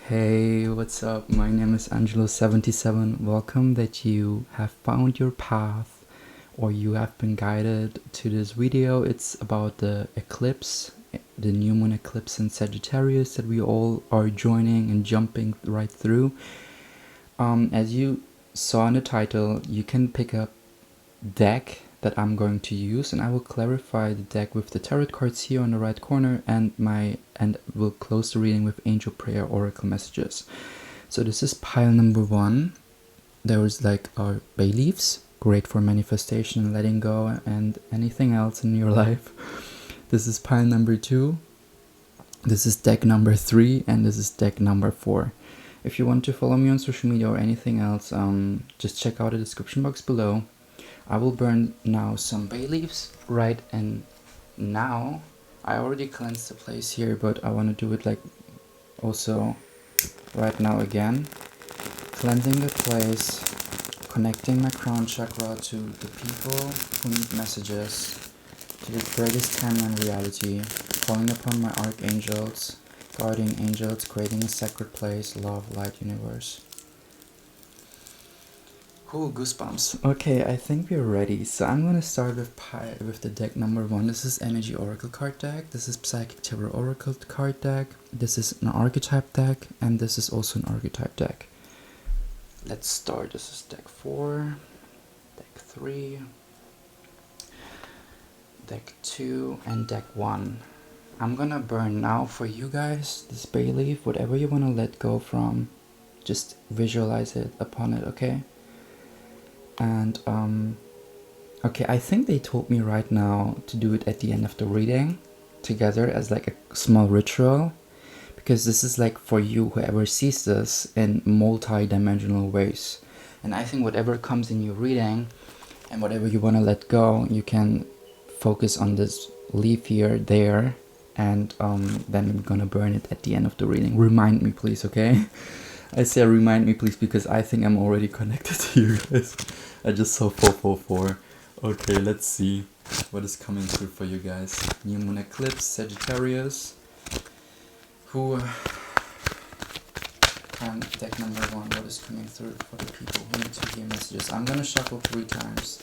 Hey, what's up? My name is Angelo 77. Welcome that you have found your path or you have been guided to this video. It's about the eclipse, the new moon eclipse in Sagittarius that we all are joining and jumping right through. As you saw in the title, you can pick up deck that I'm going to use, and I will clarify the deck with the tarot cards here on the right corner, and will close the reading with angel prayer oracle messages. So this is pile number 1. There was like our bay leaves, great for manifestation and letting go and anything else in your life. This is pile number 2. This is deck number 3, and this is deck number 4. If you want to follow me on social media or anything else, just check out the description box below. I will burn now some bay leaves right, and now I already cleansed the place here, but I want to do it like also right now again, cleansing the place, connecting my crown chakra to the people who need messages, to the greatest timeline reality, calling upon my archangels, guardian angels, creating a sacred place, love, light, universe. Ooh, goosebumps. Okay, I think we're ready. So I'm gonna start with the deck number 1. This is Energy Oracle card deck. This is Psychic Tarot Oracle card deck. This is an archetype deck, and this is also an archetype deck. Let's start. This is deck 4, deck 3, deck 2, and deck 1. I'm gonna burn now for you guys this bay leaf. Whatever you wanna let go from, just visualize it upon it, okay? And okay, I think they told me right now to do it at the end of the reading together as like a small ritual, because this is like for you, whoever sees this, in multi-dimensional ways. And I think whatever comes in your reading and whatever you want to let go, you can focus on this leaf here, there, and then we're gonna burn it at the end of the reading. Remind me please, okay? I say remind me please because I think I'm already connected to you guys. I just saw 444. Okay, let's see what is coming through for you guys. New moon eclipse, Sagittarius. Who and deck number 1, what is coming through for the people who need to hear messages? I'm gonna shuffle 3 times.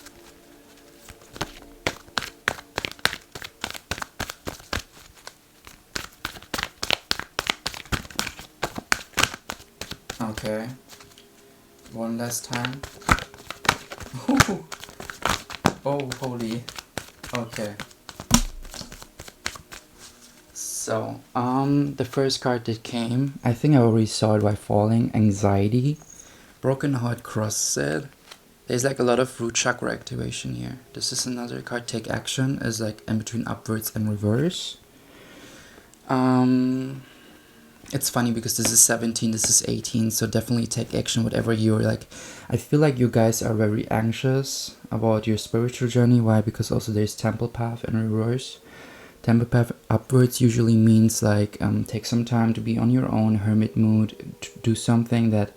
Okay, one last time. Oh, holy. Okay. So, the first card that came, I think I already saw it by falling. Anxiety. Broken heart crosses. There's like a lot of root chakra activation here. This is another card. Take action is like in between upwards and reverse. It's funny because this is 17, this is 18, so definitely take action, whatever you're like. I feel like you guys are very anxious about your spiritual journey. Why? Because also there's temple path in reverse. Temple path upwards usually means like take some time to be on your own, hermit mood, to do something that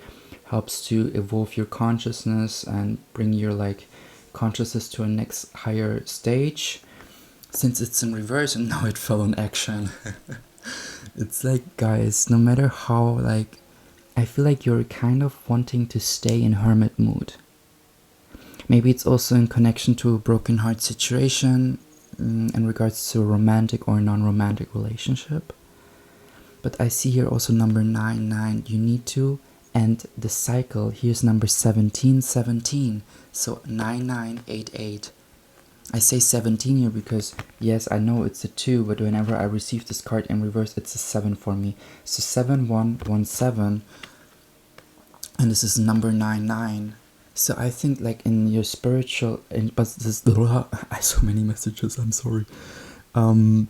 helps to evolve your consciousness and bring your like consciousness to a next higher stage. Since it's in reverse and now it fell on action. It's like, guys, no matter how, like, I feel like you're kind of wanting to stay in hermit mood. Maybe it's also in connection to a broken heart situation in regards to a romantic or non-romantic relationship. But I see here also number 9. You need to end the cycle. Here's number 17. So 9988. I say 17 here because, yes, I know it's a 2, but whenever I receive this card in reverse, it's a 7 for me. So 7117, and this is number 99. So I think like in your spiritual, but this, I so many messages, I'm sorry. With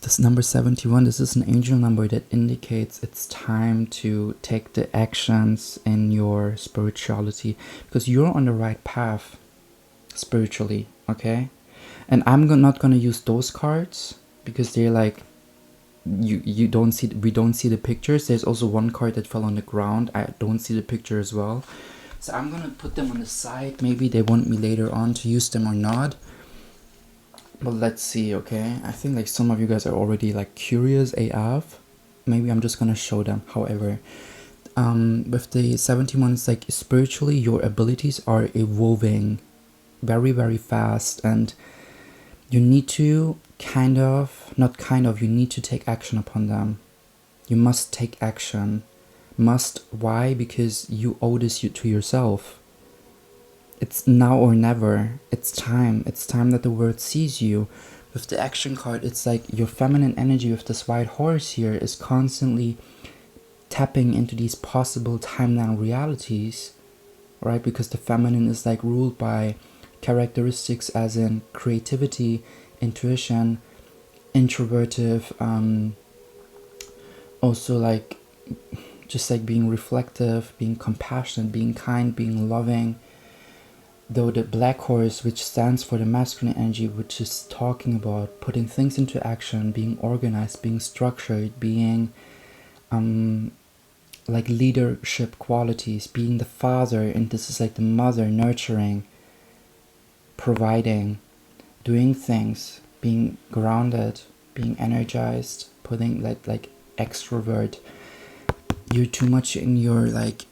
this number 71, this is an angel number that indicates it's time to take the actions in your spirituality, because you're on the right path spiritually, okay? And I'm not gonna use those cards because they're like, we don't see the pictures. There's also one card that fell on the ground. I don't see the picture as well, so I'm gonna put them on the side. Maybe they want me later on to use them or not, but let's see. Okay, I think like some of you guys are already like curious AF. maybe I'm just gonna show them. However, with the 71, it's like spiritually your abilities are evolving very, very fast, and you need to you need to take action upon them. You must take action. Must. Why? Because you owe this to yourself. It's now or never. It's time. It's time that the world sees you. With the action card, it's like your feminine energy with this white horse here is constantly tapping into these possible timeline realities, right? Because the feminine is like ruled by characteristics as in creativity, intuition, introvertive, also like just like being reflective, being compassionate, being kind, being loving. Though the black horse, which stands for the masculine energy, which is talking about putting things into action, being organized, being structured, being like leadership qualities, being the father, and this is like the mother, nurturing, providing, doing things, being grounded, being energized, putting like extrovert. You're too much in your like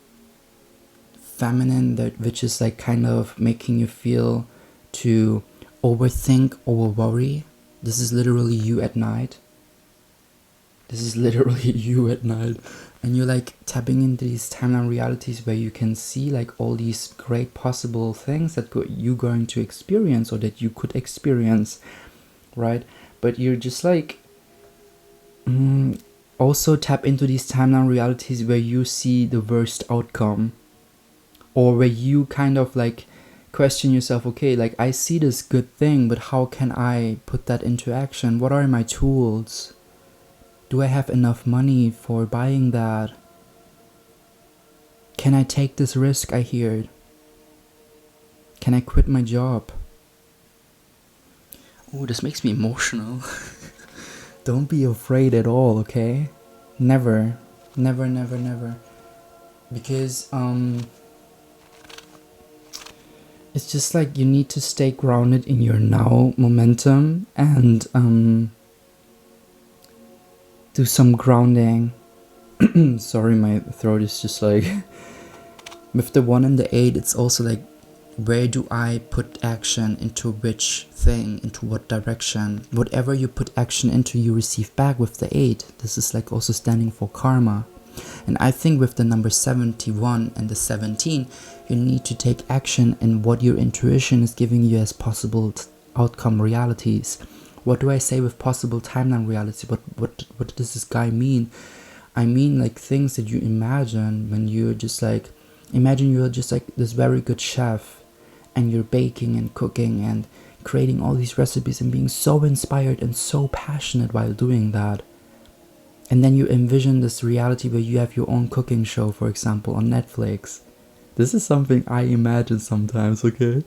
feminine, that which is like kind of making you feel to overthink, over worry. This is literally you at night. This is literally you at night. And you're like tapping into these timeline realities where you can see like all these great possible things that you're going to experience or that you could experience, right? But you're just like also tap into these timeline realities where you see the worst outcome, or where you kind of like question yourself, okay, like I see this good thing, but how can I put that into action? What are my tools? Do I have enough money for buying that? Can I take this risk I heard? Can I quit my job? Oh, this makes me emotional. Don't be afraid at all, okay? Never. Never, never, never. Because, it's just like you need to stay grounded in your now momentum and, do some grounding. Sorry, my throat is just like... With the 1 and the 8, it's also like, where do I put action into which thing, into what direction? Whatever you put action into, you receive back with the 8. This is like also standing for karma. And I think with the number 71 and the 17, you need to take action in what your intuition is giving you as possible outcome realities. What do I say with possible timeline reality? What does this guy mean? I mean like things that you imagine when you're just like, imagine you're just like this very good chef and you're baking and cooking and creating all these recipes and being so inspired and so passionate while doing that. And then you envision this reality where you have your own cooking show, for example, on Netflix. This is something I imagine sometimes, okay?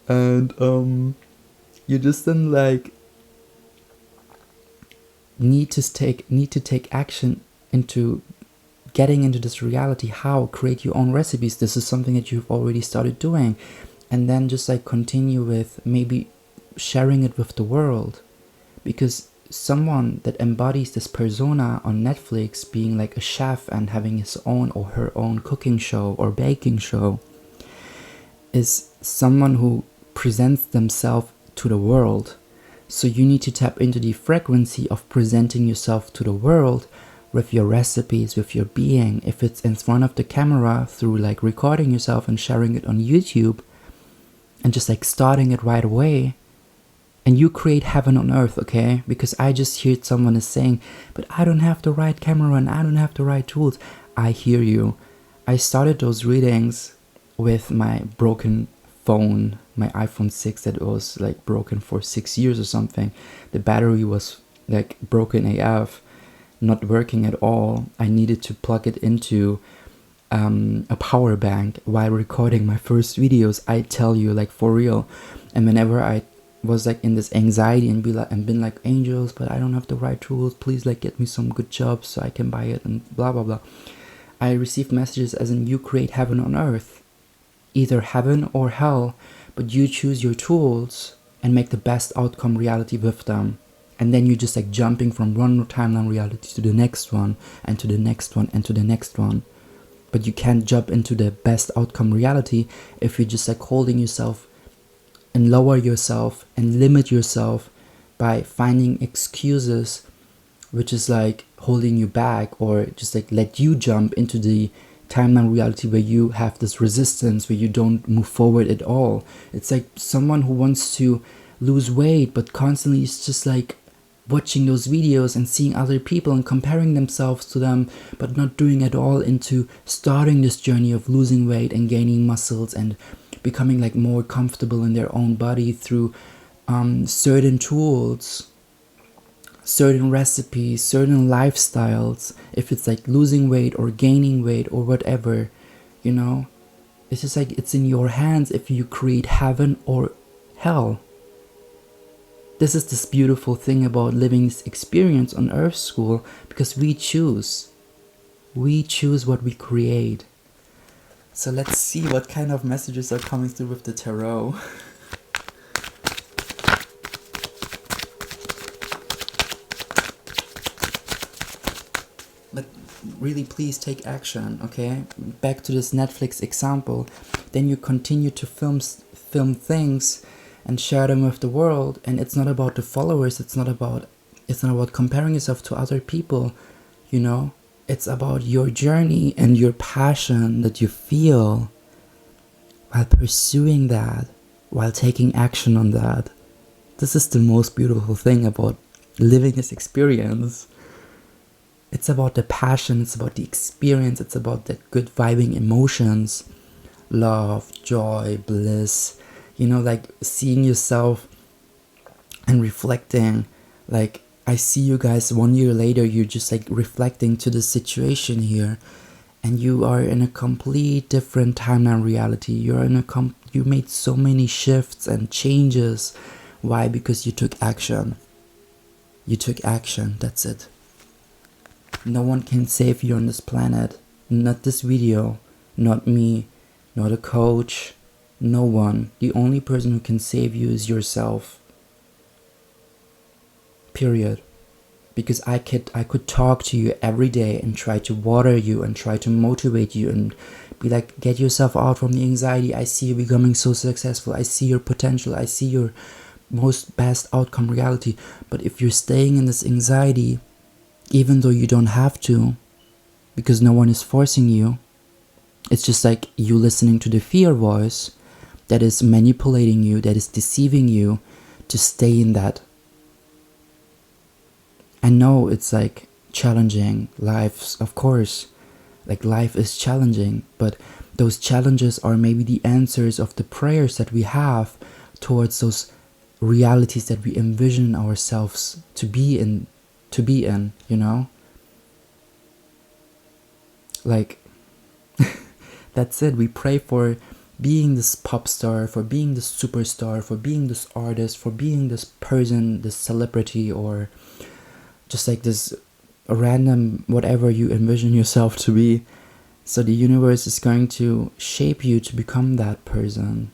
And you just then like need to take action into getting into this reality. How? Create your own recipes. This is something that you've already started doing, and then just like continue with maybe sharing it with the world, because someone that embodies this persona on Netflix, being like a chef and having his own or her own cooking show or baking show, is someone who presents themselves to the world. So you need to tap into the frequency of presenting yourself to the world with your recipes, with your being. If it's in front of the camera through like recording yourself and sharing it on YouTube and just like starting it right away, and you create heaven on earth, okay? Because I just heard someone is saying, but I don't have the right camera and I don't have the right tools. I hear you. I started those readings with my broken phone, my iPhone 6 that was like broken for 6 years or something. The battery was like broken AF, not working at all. I needed to plug it into a power bank while recording my first videos. I tell you, like for real. And whenever I was like in this anxiety and been like, angels, but I don't have the right tools, please like get me some good jobs so I can buy it and blah blah blah, I received messages as in, you create heaven on earth, either heaven or hell, but you choose your tools and make the best outcome reality with them. And then you're just like jumping from one timeline reality to the next one, and to the next one, and to the next one. But you can't jump into the best outcome reality if you're just like holding yourself and lower yourself and limit yourself by finding excuses, which is like holding you back, or just like let you jump into the timeline reality where you have this resistance, where you don't move forward at all. It's like someone who wants to lose weight but constantly is just like watching those videos and seeing other people and comparing themselves to them, but not doing at all into starting this journey of losing weight and gaining muscles and becoming like more comfortable in their own body through certain tools, certain recipes, certain lifestyles. If it's like losing weight or gaining weight or whatever, you know, it's just like it's in your hands if you create heaven or hell. This is this beautiful thing about living this experience on Earth School, because we choose what we create. So let's see what kind of messages are coming through with the tarot. But really, please take action, okay? Back to this Netflix example. Then you continue to film things and share them with the world, and it's not about the followers, it's not about comparing yourself to other people, you know? It's about your journey and your passion that you feel while pursuing that, while taking action on that. This is the most beautiful thing about living this experience. It's about the passion, it's about the experience, it's about the good vibing emotions, love, joy, bliss, you know, like seeing yourself and reflecting. Like, I see you guys 1 year later, you're just like reflecting to the situation here, and you are in a complete different timeline reality. You're in you made so many shifts and changes. Why? Because you took action. You took action, that's it. No one can save you on this planet. Not this video, not me, not a coach, no one. The only person who can save you is yourself. Period. Because I could talk to you every day and try to water you and try to motivate you and be like, get yourself out from the anxiety. I see you becoming so successful. I see your potential. I see your most best outcome reality. But if you're staying in this anxiety, even though you don't have to, because no one is forcing you, it's just like you listening to the fear voice that is manipulating you, that is deceiving you to stay in that. I know it's like challenging. Life, of course, like life is challenging, but those challenges are maybe the answers of the prayers that we have towards those realities that we envision ourselves to be in, you know? Like, that's it. We pray for being this pop star, for being this superstar, for being this artist, for being this person, this celebrity, or just like this random whatever you envision yourself to be. So the universe is going to shape you to become that person,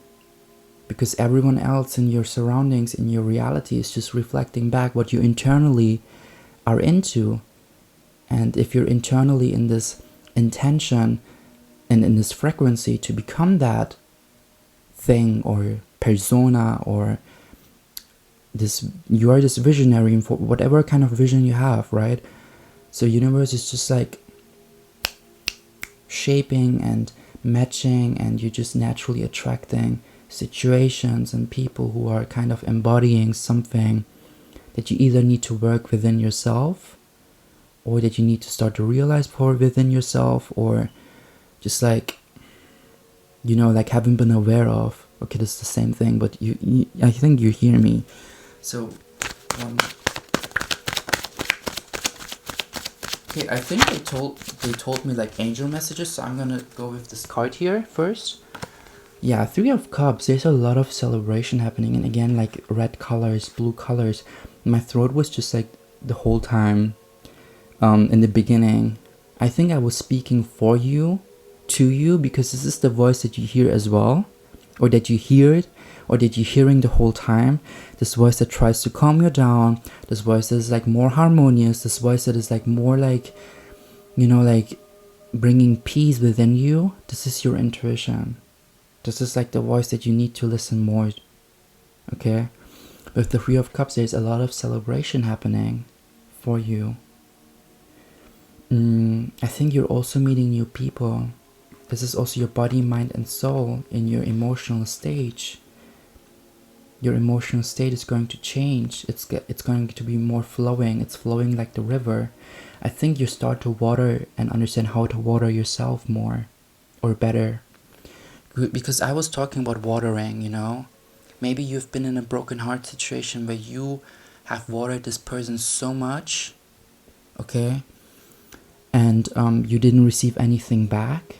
because everyone else in your surroundings, in your reality, is just reflecting back what you internally are into. And if you're internally in this intention and in this frequency to become that thing or persona, or this, you are this visionary for whatever kind of vision you have, right? So universe is just like shaping and matching, and you're just naturally attracting situations and people who are kind of embodying something that you either need to work within yourself, or that you need to start to realize for within yourself, or just like, you know, like haven't been aware of. Okay, this is the same thing, but you I think you hear me. So okay, I think they told me like angel messages, so I'm gonna go with this card here first. Yeah, 3 of Cups. There's a lot of celebration happening, and again, like red colors, blue colors. My throat was just like the whole time in the beginning. I think I was speaking for you, to you, because this is the voice that you hear as well, or that you hear it, Or did you hearing the whole time this voice that tries to calm you down, this voice that is like more harmonious, this voice that is like more like, you know, like bringing peace within you? This is your intuition. This is like the voice that you need to listen more. Okay? With the Three of Cups, there's a lot of celebration happening for you. I think you're also meeting new people. This is also your body, mind, and soul in your emotional stage. Your emotional state is going to change. It's going to be more flowing. It's flowing like the river. I think you start to water and understand how to water yourself more or better. Because I was talking about watering, you know. Maybe you've been in a broken heart situation where you have watered this person so much, okay, and you didn't receive anything back.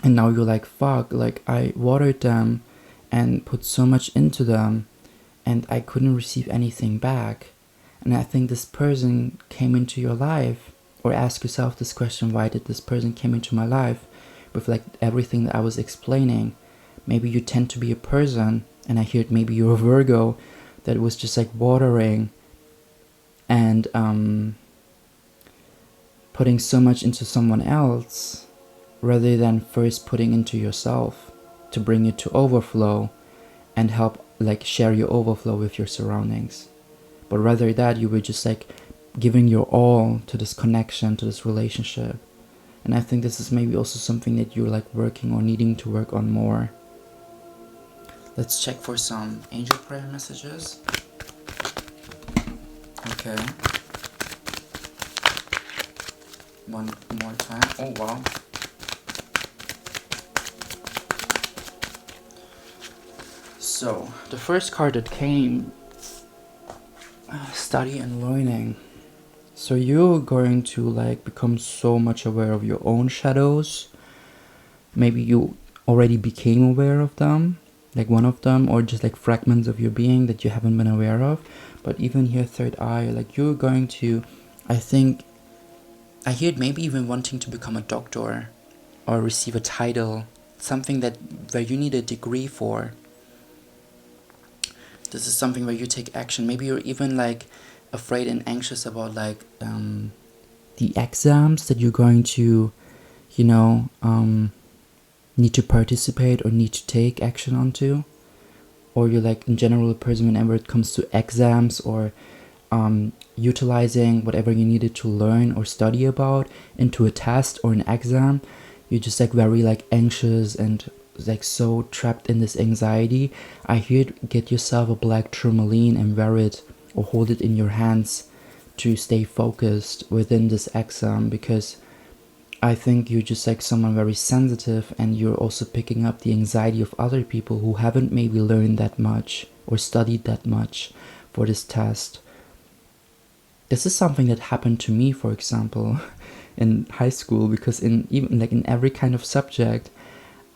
And now you're like, fuck, like I watered them and put so much into them and I couldn't receive anything back. And I think this person came into your life, or ask yourself this question, why did this person came into my life? With like everything that I was explaining. Maybe you tend to be a person, and I heard maybe you're a Virgo, that was just like watering and putting so much into someone else rather than first putting into yourself to bring it to overflow and help like share your overflow with your surroundings. But rather that you were just like giving your all to this connection, to this relationship. And I think this is maybe also something that you're like working or needing to work on more. Let's check for some angel prayer messages. Okay. One more time. Oh wow. So, the first card that came, study and learning. So you're going to like become so much aware of your own shadows. Maybe you already became aware of them, like one of them, or just like fragments of your being that you haven't been aware of. But even here, third eye, like you're going to, I think, I heard maybe even wanting to become a doctor or receive a title, something that where you need a degree for. This is something where you take action. Maybe you're even like afraid and anxious about like the exams that you're going to, you know, need to participate or need to take action onto. Or you're like in general a person whenever it comes to exams or utilizing whatever you needed to learn or study about into a test or an exam, you're just like very like anxious and like so trapped in this anxiety. I hear get yourself a black tourmaline and wear it or hold it in your hands to stay focused within this exam, because I think you're just like someone very sensitive and you're also picking up the anxiety of other people who haven't maybe learned that much or studied that much for this test. This is something that happened to me, for example, in high school, because in even like in every kind of subject,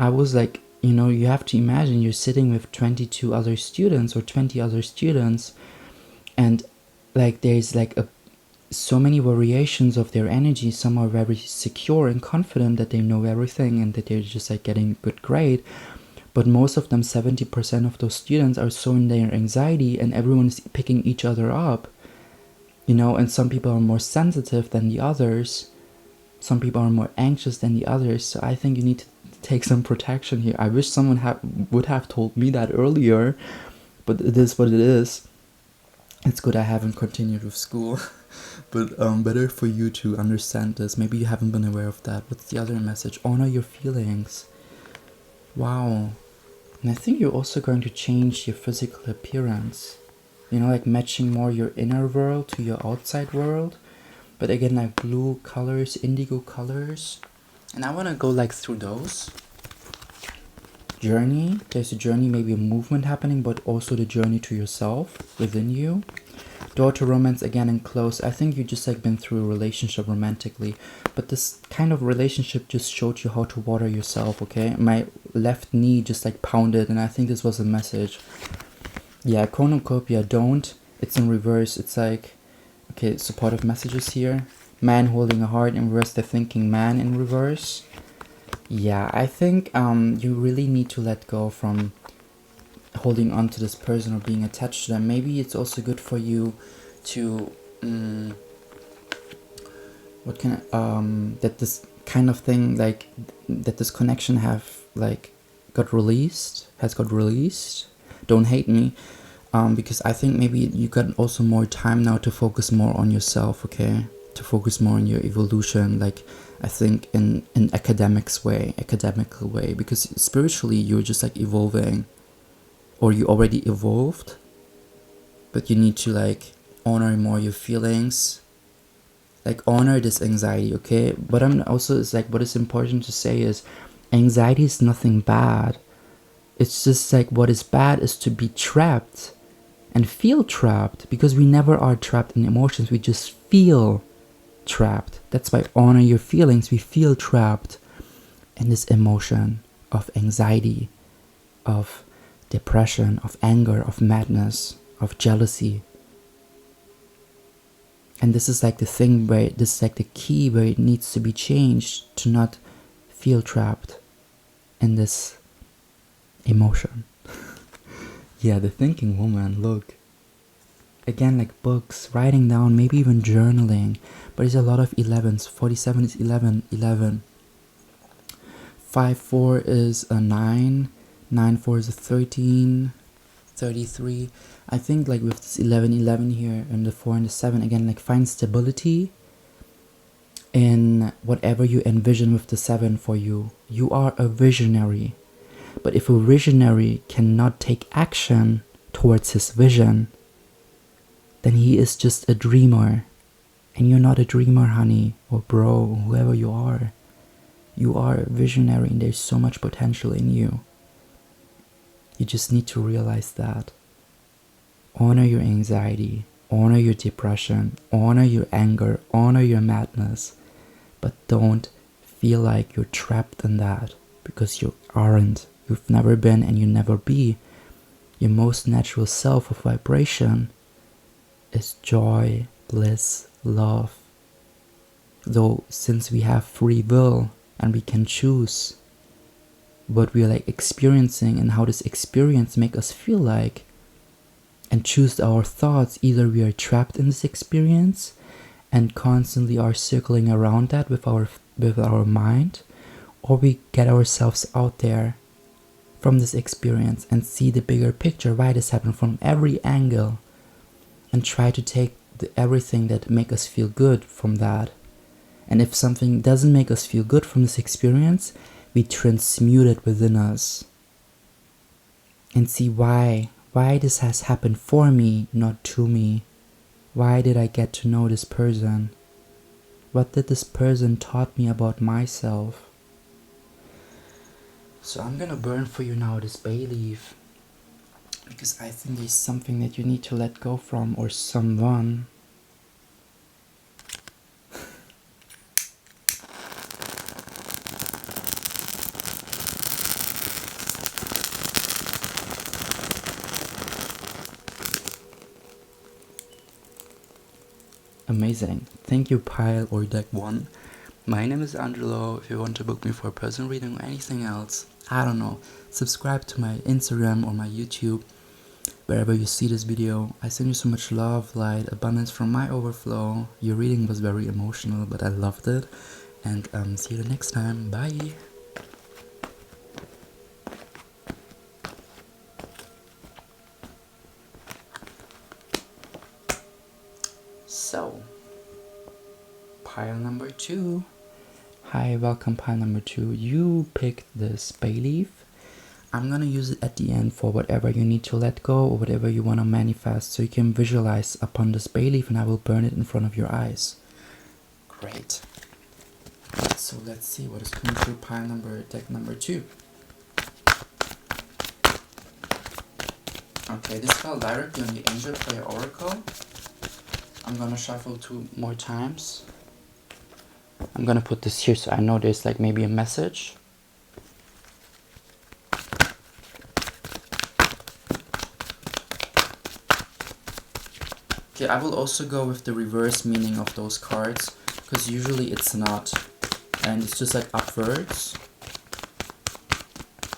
I was like, you know, you have to imagine you're sitting with 22 other students or 20 other students, and like there's like so many variations of their energy. Some are very secure and confident that they know everything and that they're just like getting a good grade, but most of them, 70% of those students, are so in their anxiety and everyone's picking each other up, you know. And some people are more sensitive than the others, some people are more anxious than the others. So I think you need to take some protection here. I wish someone would have told me that earlier, but it is what it is. It's good I haven't continued with school. But better for you to understand this. Maybe you haven't been aware of that. What's the other message? Honor your feelings. Wow. And I think you're also going to change your physical appearance, you know, like matching more your inner world to your outside world. But again, like blue colors, indigo colors. And I want to go like through those. Journey. There's a journey, maybe a movement happening, but also the journey to yourself within you. Door to romance again and close. I think you just like been through a relationship romantically, but this kind of relationship just showed you how to water yourself, okay? My left knee just like pounded, and I think this was a message. Yeah, cornucopia, don't. It's in reverse. It's like, okay, supportive messages here. Man holding a heart in reverse, the thinking man in reverse. Yeah, I think you really need to let go from holding on to this person or being attached to them. Maybe it's also good for you to that this kind of thing, like that this connection has got released. Don't hate me, because I think maybe you got also more time now to focus more on yourself, okay? To focus more on your evolution, like I think in an academical way, because spiritually you're just like evolving, or you already evolved, but you need to like honor more your feelings, like honor this anxiety, okay? But I'm also, is like, what is important to say is anxiety is nothing bad. It's just like, what is bad is to be trapped and feel trapped, because we never are trapped in emotions, we just feel trapped. That's why honor your feelings. We feel trapped in this emotion of anxiety, of depression, of anger, of madness, of jealousy. And this is like the thing where, this is like the key where it needs to be changed, to not feel trapped in this emotion. Yeah, the thinking woman, look. Again, like books, writing down, maybe even journaling. But there's a lot of 11s. 47 is 11, 11. 5-4 is a 9. 9-4 is a 13. 33. I think like with this 11-11 here and the 4 and the 7, again, like find stability in whatever you envision with the 7 for you. You are a visionary. But if a visionary cannot take action towards his vision, then he is just a dreamer. And you're not a dreamer, honey, or bro, or whoever you are. You are a visionary and there's so much potential in you. You just need to realize that. Honor your anxiety, honor your depression, honor your anger, honor your madness. But don't feel like you're trapped in that, because you aren't. You've never been and you never be. Your most natural self of vibration is joy, bliss, love. Though since we have free will and we can choose what we are like experiencing and how this experience make us feel like, and choose our thoughts, either we are trapped in this experience and constantly are circling around that with our mind, or we get ourselves out there from this experience and see the bigger picture, why this happened from every angle, and try to take everything that make us feel good from that. And if something doesn't make us feel good from this experience, we transmute it within us and see why this has happened for me, not to me. Why did I get to know this person? What did this person taught me about myself? So I'm gonna burn for you now this bay leaf, because I think there's something that you need to let go from, or someone. Amazing. Thank you, pile or deck 1. My name is Angelo. If you want to book me for a personal reading or anything else, I don't know, subscribe to my Instagram or my YouTube, wherever you see this video. I send you so much love, light, abundance from my overflow. Your reading was very emotional, but I loved it. And see you the next time. Bye. So, pile number 2. Hi, welcome pile number 2. You picked this bay leaf. I'm gonna use it at the end for whatever you need to let go or whatever you want to manifest, so you can visualize upon this bay leaf, and I will burn it in front of your eyes. Great. So let's see what is coming through deck number 2. Okay, this fell directly on the Angel Player Oracle. I'm gonna shuffle 2 more times. I'm gonna put this here so I know there's like maybe a message. Okay, I will also go with the reverse meaning of those cards, because usually it's not, and it's just like upwards.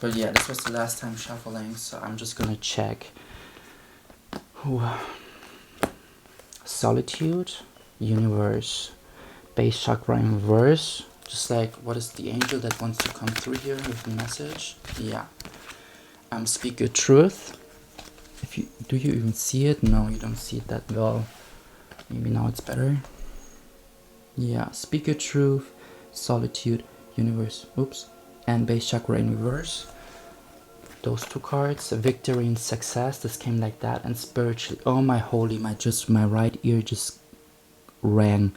But yeah, this was the last time shuffling, so I'm just gonna check. Ooh. Solitude, universe, base chakra in reverse. Just like, what is the angel that wants to come through here with a message? Yeah. Speak your truth. Do you even see it? No, you don't see it that well. Maybe now it's better. Yeah, speak your truth, solitude, universe, oops, and base chakra in reverse. Those two cards, victory and success, this came like that, and spiritually, oh my holy, my right ear just rang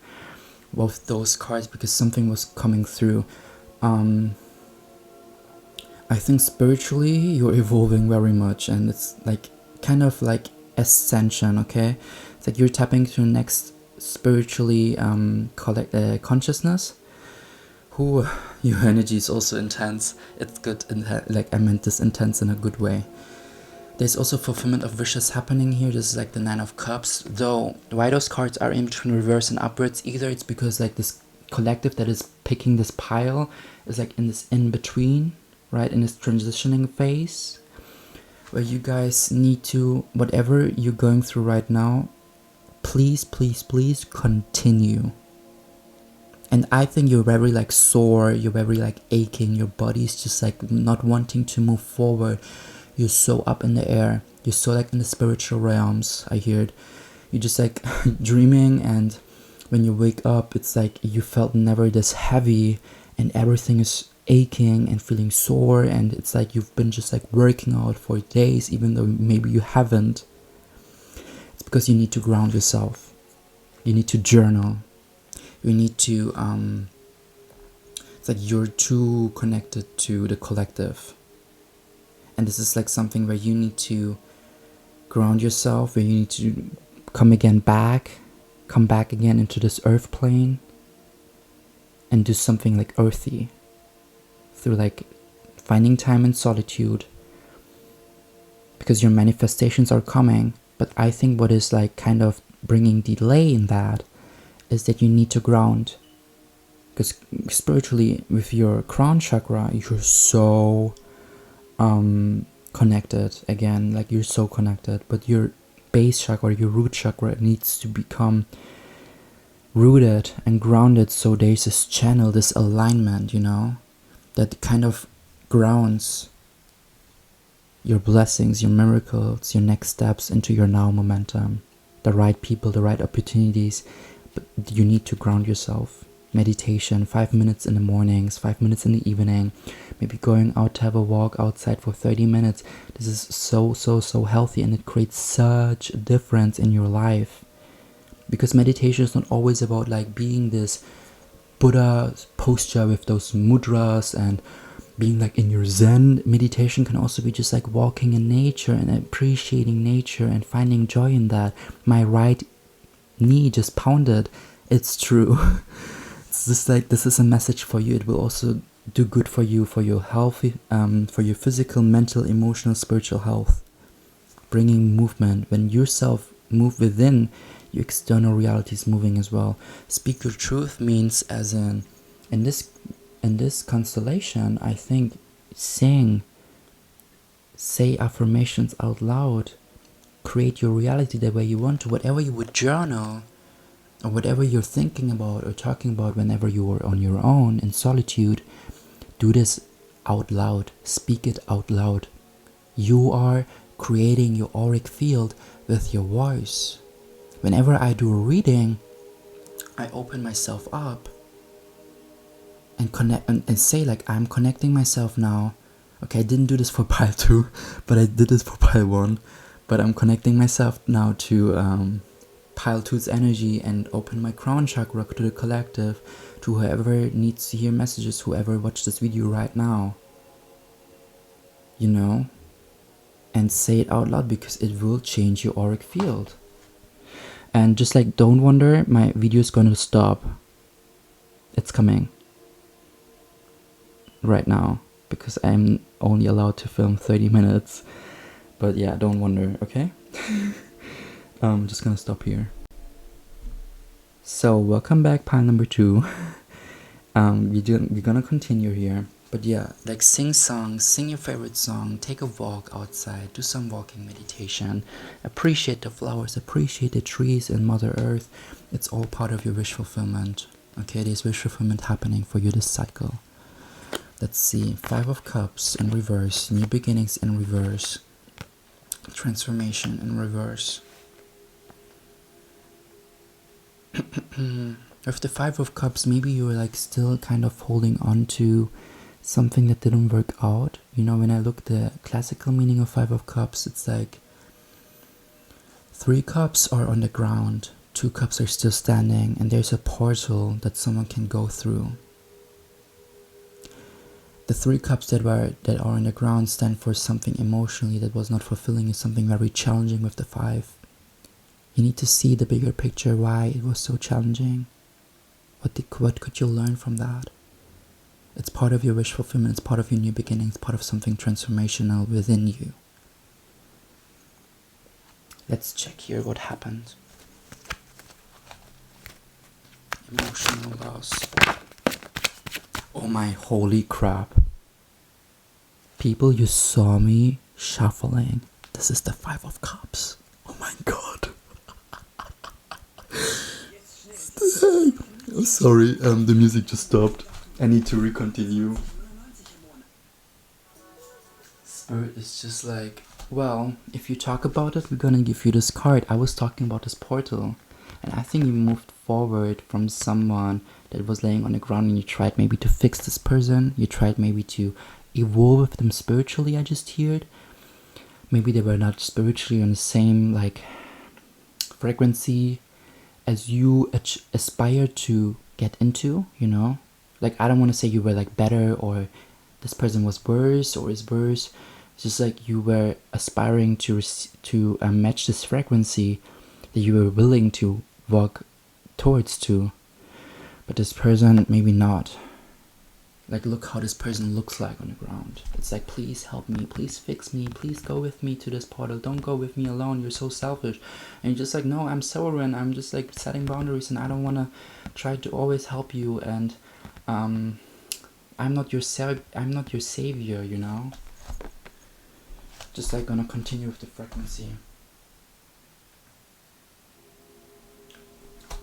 both those cards because something was coming through. I think spiritually you're evolving very much, and it's like kind of like ascension, okay? It's like you're tapping to the next spiritually consciousness. Who your energy is also intense. It's good, like I meant this intense in a good way. There's also fulfillment of wishes happening here. This is like the 9 of Cups. Though why those cards are in between reverse and upwards, either it's because like this collective that is picking this pile is like in this in between, right, in this transitioning phase, where you guys need to, whatever you're going through right now, please, please, please continue. And I think you're very like sore, you're very like aching, your body's just like not wanting to move forward. You're so up in the air, you're so like in the spiritual realms, I heard. You're just like dreaming, and when you wake up, it's like you felt never this heavy, and everything is aching and feeling sore, and it's like you've been just like working out for days, even though maybe you haven't. It's because you need to ground yourself. You need to journal. You need to, it's like you're too connected to the collective. And this is like something where you need to ground yourself, where you need to come back again into this earth plane and do something like earthy through like finding time in solitude, because your manifestations are coming. But I think what is like kind of bringing delay in that is that you need to ground, because spiritually with your crown chakra you're so connected again, like you're so connected, but your base chakra, your root chakra, needs to become rooted and grounded, so there's this channel, this alignment, you know, that kind of grounds your blessings, your miracles, your next steps into your now momentum, the right people, the right opportunities. But you need to ground yourself. Meditation, 5 minutes in the mornings, 5 minutes in the evening, maybe going out to have a walk outside for 30 minutes. This is so healthy, and it creates such a difference in your life. Because meditation is not always about like being this Buddha posture with those mudras and being like in your Zen. Meditation can also be just like walking in nature and appreciating nature and finding joy in that. My right knee just pounded. It's true. It's just like, this is a message for you. It will also do good for you, for your health, for your physical, mental, emotional, spiritual health. Bringing movement. When yourself move within, your external reality is moving as well. Speak your truth means, as in this constellation, I think say affirmations out loud. Create your reality the way you want to. Whatever you would journal, or whatever you're thinking about or talking about whenever you are on your own in solitude, do this out loud. Speak it out loud. You are creating your auric field with your voice. Whenever I do a reading, I open myself up and connect and say like, I'm connecting myself now. Okay, I didn't do this for pile 2, but I did this for pile 1. But I'm connecting myself now to pile 2's energy, and open my crown chakra to the collective, to whoever needs to hear messages, whoever watched this video right now. You know? And say it out loud, because it will change your auric field. And just like, don't wonder, my video is going to stop. It's coming. Right now. Because I'm only allowed to film 30 minutes. But yeah, don't wonder, okay? I'm just gonna stop here. So, welcome back, pile number 2. We're gonna continue here. But yeah, like sing songs, sing your favorite song, take a walk outside, do some walking meditation, appreciate the flowers, appreciate the trees and Mother Earth. It's all part of your wish fulfillment. Okay, there's wish fulfillment happening for you this cycle. Let's see, 5 of Cups in reverse, new beginnings in reverse, transformation in reverse. With the 5 of Cups, maybe you were like still kind of holding on to something that didn't work out. You know, when I look the classical meaning of 5 of Cups, it's like 3 cups are on the ground, 2 cups are still standing, and there's a portal that someone can go through. The 3 cups that are on the ground stand for something emotionally that was not fulfilling, is something very challenging with the 5. You need to see the bigger picture, why it was so challenging. What could you learn from that? It's part of your wish fulfillment, it's part of your new beginning, it's part of something transformational within you. Let's check here what happened. Emotional loss. Oh my holy crap. People, you saw me shuffling. This is the 5 of Cups. Oh my god. Oh, sorry, the music just stopped. I need to recontinue. Spirit is just like, well, if you talk about it, we're gonna give you this card. I was talking about this portal, and I think you moved forward from someone that was laying on the ground, and you tried maybe to fix this person. You tried maybe to evolve with them spiritually, I just heard. Maybe they were not spiritually on the same like frequency as you aspire to get into, you know? Like, I don't want to say you were like better or this person was worse or is worse. It's just like you were aspiring to match this frequency that you were willing to walk towards to. But this person, maybe not. Like, look how this person looks like on the ground. It's like, please help me, please fix me, please go with me to this portal. Don't go with me alone, you're so selfish. And you're just like, no, I'm sovereign, I'm just like setting boundaries, and I don't want to try to always help you, and I'm not your savior, you know? Just like gonna continue with the frequency.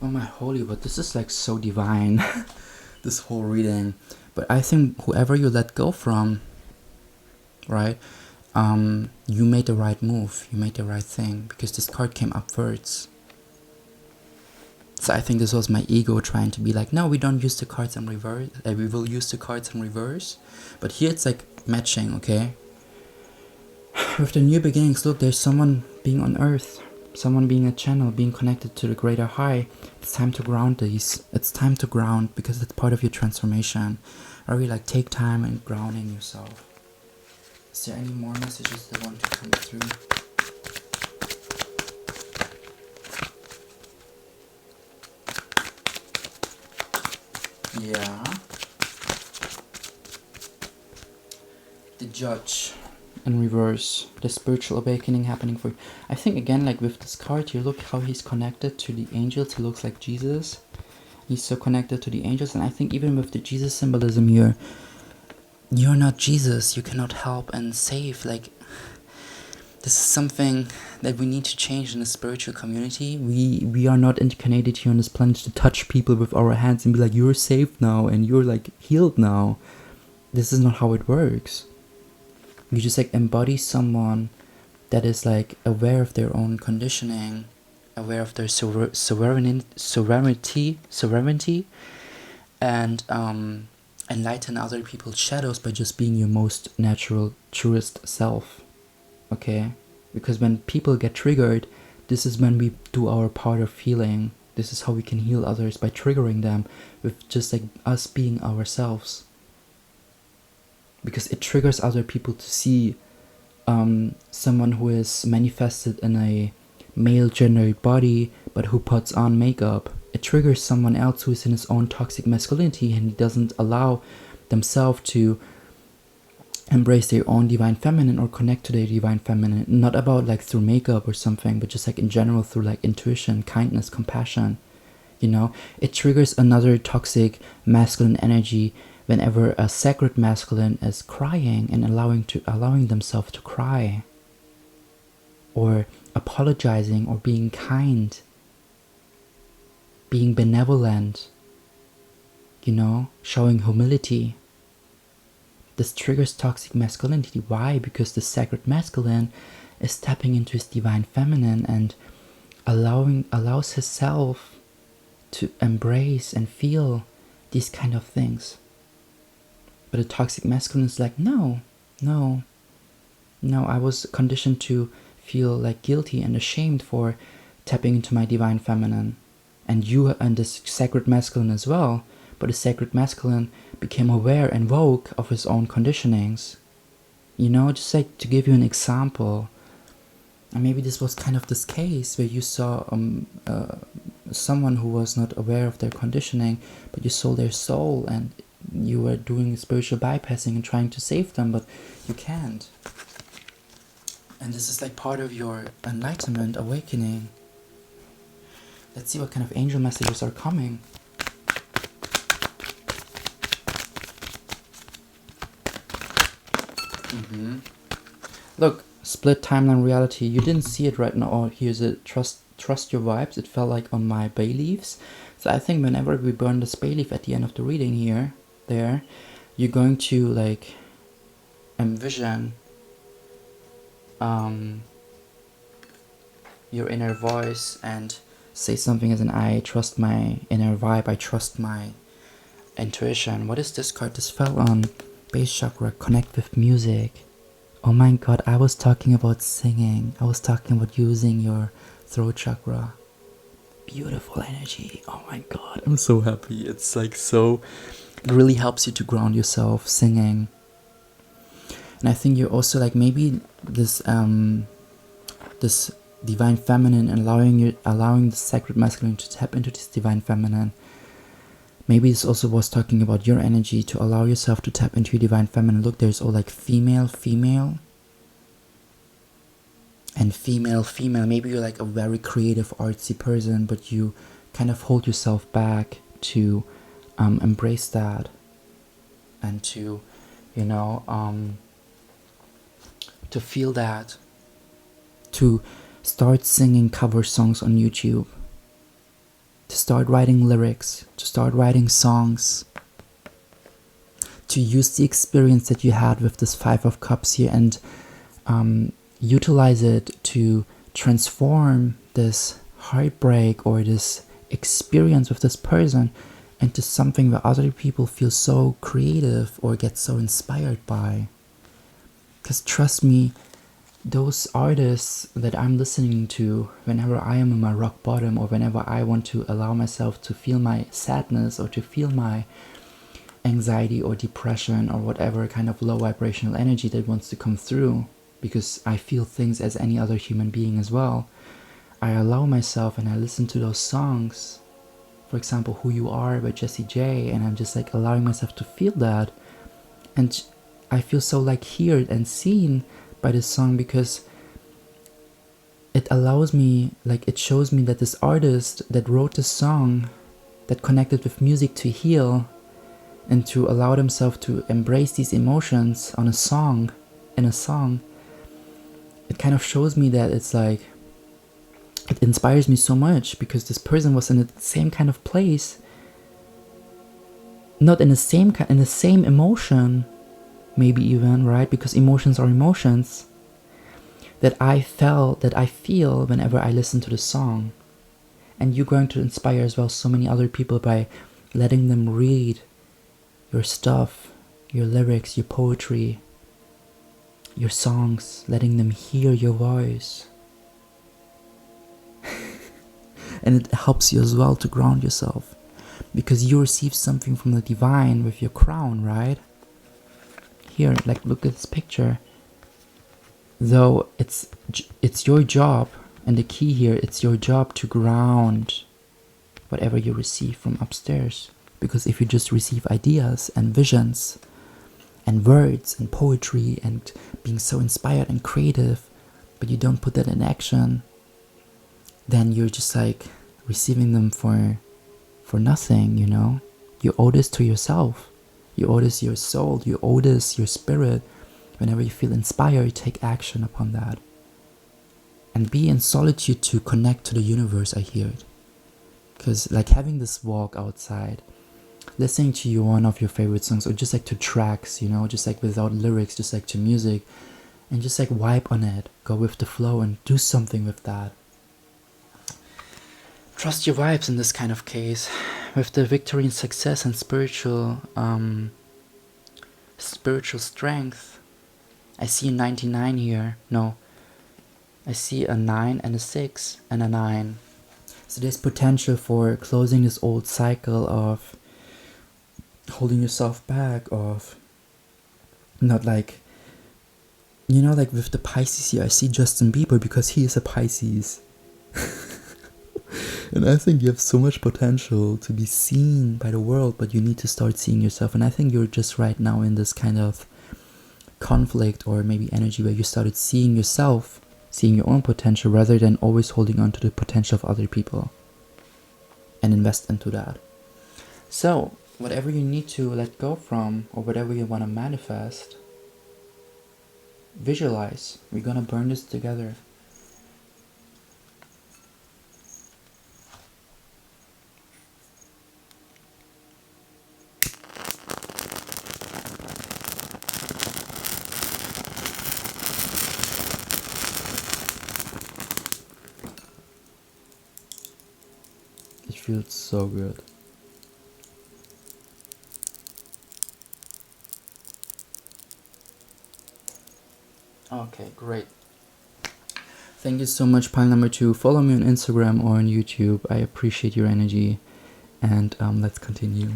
Oh my holy, but this is like so divine. This whole reading. But I think whoever you let go from, right, you made the right move, you made the right thing, because this card came upwards. So I think this was my ego trying to be like, no, we don't use the cards in reverse, we will use the cards in reverse. But here it's like matching, okay? With the new beginnings, look, there's someone being on earth, someone being a channel, being connected to the greater high. It's time to ground these. It's time to ground, because it's part of your transformation. Or really like take time and grounding yourself. Is there any more messages that want to come through? Yeah. The Judge in reverse. The spiritual awakening happening for you. I think again, like with this card, you look how he's connected to the angels. He looks like Jesus. He's so connected to the angels. And I think even with the Jesus symbolism here, you're not Jesus. You cannot help and save. Like, this is something that we need to change in the spiritual community. We are not incarnated here on this planet to touch people with our hands and be like, you're safe now and you're like healed now. This is not how it works. You just like embody someone that is like aware of their own conditioning, aware of their sovereignty, and enlighten other people's shadows by just being your most natural, truest self. Okay? Because when people get triggered, this is when we do our part of healing. This is how we can heal others, by triggering them with just like us being ourselves. Because it triggers other people to see someone who is manifested in a male gendered body but who puts on makeup. It triggers someone else who is in his own toxic masculinity and he doesn't allow themselves to embrace their own divine feminine or connect to their divine feminine. Not about like through makeup or something, but just like in general through like intuition, kindness, compassion. You know, it triggers another toxic masculine energy whenever a sacred masculine is crying and allowing themselves to cry, or apologizing, or being kind, being benevolent, showing humility, this triggers toxic masculinity. Why? Because the sacred masculine is tapping into his divine feminine and allows himself to embrace and feel these kind of things. But the toxic masculine is like, no, I was conditioned to feel like guilty and ashamed for tapping into my divine feminine. And you and this sacred masculine as well. But the sacred masculine became aware and woke of his own conditionings. Just like to give you an example. And maybe this was kind of this case where you saw someone who was not aware of their conditioning, but you saw their soul and you were doing spiritual bypassing and trying to save them, but you can't. And this is like part of your enlightenment, awakening. Let's see what kind of angel messages are coming. Look, split timeline reality. You didn't see it right now. Oh, here's it. Trust your vibes. It felt like on my bay leaves. So I think whenever we burn this bay leaf at the end of the reading you're going to like envision your inner voice and say something as in, I trust my inner vibe, I trust my intuition. What is this card? This fell on base chakra, connect with music. Oh my god, I was talking about singing. I was talking about using your throat chakra. Beautiful energy. Oh my god, I'm so happy. It's like it really helps you to ground yourself, singing. And I think you're also like maybe this this divine feminine, allowing the sacred masculine to tap into this divine feminine. Maybe this also was talking about your energy to allow yourself to tap into your divine feminine. Look, there's all like female, and female. Maybe you're like a very creative, artsy person, but you kind of hold yourself back to embrace that and to, to feel that, to start singing cover songs on YouTube, to start writing lyrics, to start writing songs, to use the experience that you had with this Five of Cups here and utilize it to transform this heartbreak or this experience with this person into something where other people feel so creative or get so inspired by. Because trust me, those artists that I'm listening to whenever I am in my rock bottom, or whenever I want to allow myself to feel my sadness or to feel my anxiety or depression or whatever kind of low vibrational energy that wants to come through, because I feel things as any other human being as well, I allow myself and I listen to those songs. For example, Who You Are by Jessie J, and I'm just like allowing myself to feel that. And I feel so like heard and seen by this song, because it allows me, like it shows me that this artist that wrote this song, that connected with music to heal and to allow himself to embrace these emotions in a song, it kind of shows me that it's like, it inspires me so much, because this person was in the same kind of place, not in the same emotion, maybe even, right? Because emotions are emotions, that I feel whenever I listen to the song. And you're going to inspire as well so many other people by letting them read your stuff, your lyrics, your poetry, your songs, letting them hear your voice. And it helps you as well to ground yourself, because you receive something from the divine with your crown, right? Here, like, look at this picture. Though it's your job, and the key here, it's your job to ground whatever you receive from upstairs. Because if you just receive ideas and visions and words and poetry and being so inspired and creative, but you don't put that in action, then you're just like receiving them for nothing, you know? You owe this to yourself. You owe this your soul. You owe this your spirit. Whenever you feel inspired, take action upon that. And be in solitude to connect to the universe, I hear it. Because like having this walk outside, listening to one of your favorite songs, or just like to tracks, you know, just like without lyrics, just like to music, and just like vibe on it, go with the flow and do something with that. Trust your vibes in this kind of case. With the victory and success and spiritual strength, I see a 99 here. No, I see a 9 and a 6 and a 9. So there's potential for closing this old cycle of holding yourself back, of not like, you know, like with the Pisces here, I see Justin Bieber because he is a Pisces. And I think you have so much potential to be seen by the world, but you need to start seeing yourself. And I think you're just right now in this kind of conflict or maybe energy where you started seeing yourself, seeing your own potential rather than always holding on to the potential of other people, and invest into that. So whatever you need to let go from, or whatever you want to manifest, visualize. We're gonna burn this together. It feels so good. Okay, great. Thank you so much, pile number 2. Follow me on Instagram or on YouTube. I appreciate your energy. And let's continue.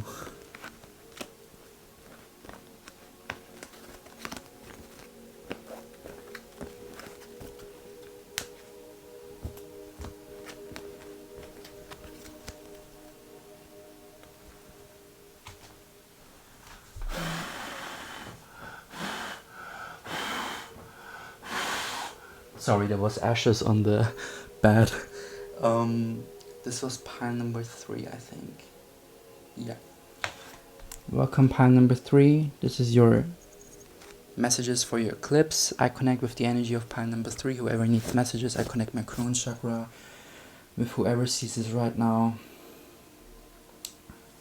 Sorry, there was ashes on the bed. This was pile number 3, I think. Yeah. Welcome, pile number 3. This is your messages for your eclipse. I connect with the energy of pile number 3. Whoever needs messages, I connect my crown chakra with whoever sees this right now.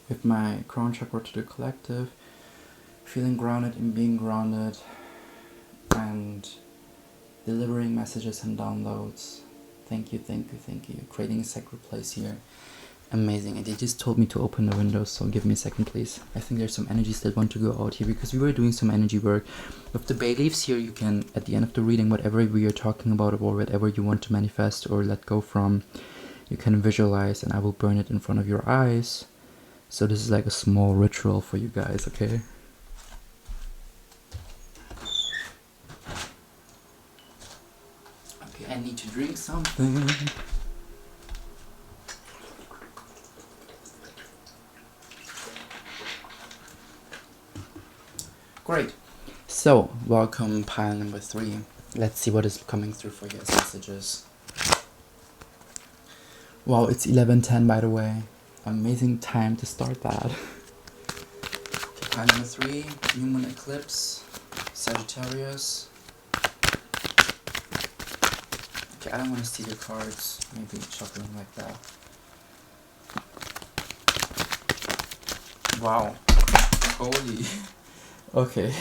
With my crown chakra to the collective. Feeling grounded and being grounded. And delivering messages and downloads. Thank you, thank you, thank you. Creating a sacred place here. Amazing. And they just told me to open the windows, so give me a second, please. I think there's some energies that want to go out here because we were doing some energy work. With the bay leaves here, you can, at the end of the reading, whatever we are talking about or whatever you want to manifest or let go from, you can visualize, and I will burn it in front of your eyes. So this is like a small ritual for you guys, okay? I need to drink something. Great. So, welcome, pile number 3. Let's see what is coming through for your messages. Wow, it's 11:10 by the way. Amazing time to start that. Okay, pile number 3, NewMoon eclipse, Sagittarius. I don't want to see the cards, maybe shuffling like that. Wow. Holy. Okay.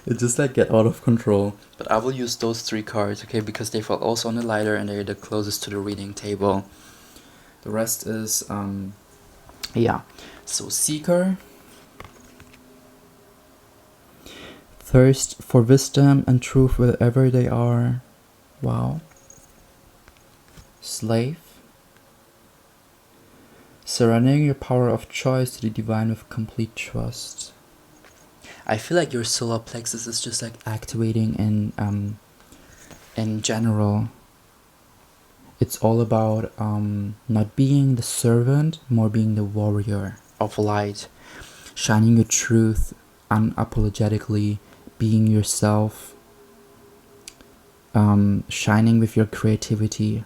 It just like get out of control. But I will use those 3 cards, okay, because they fall also on the lighter and they're the closest to the reading table. The rest is, yeah. So Seeker. Thirst for wisdom and truth wherever they are. Wow. Slave. Surrendering your power of choice to the divine with complete trust. I feel like your solar plexus is just like activating in general. It's all about not being the servant, more being the warrior of light. Shining your truth unapologetically, being yourself. Shining with your creativity.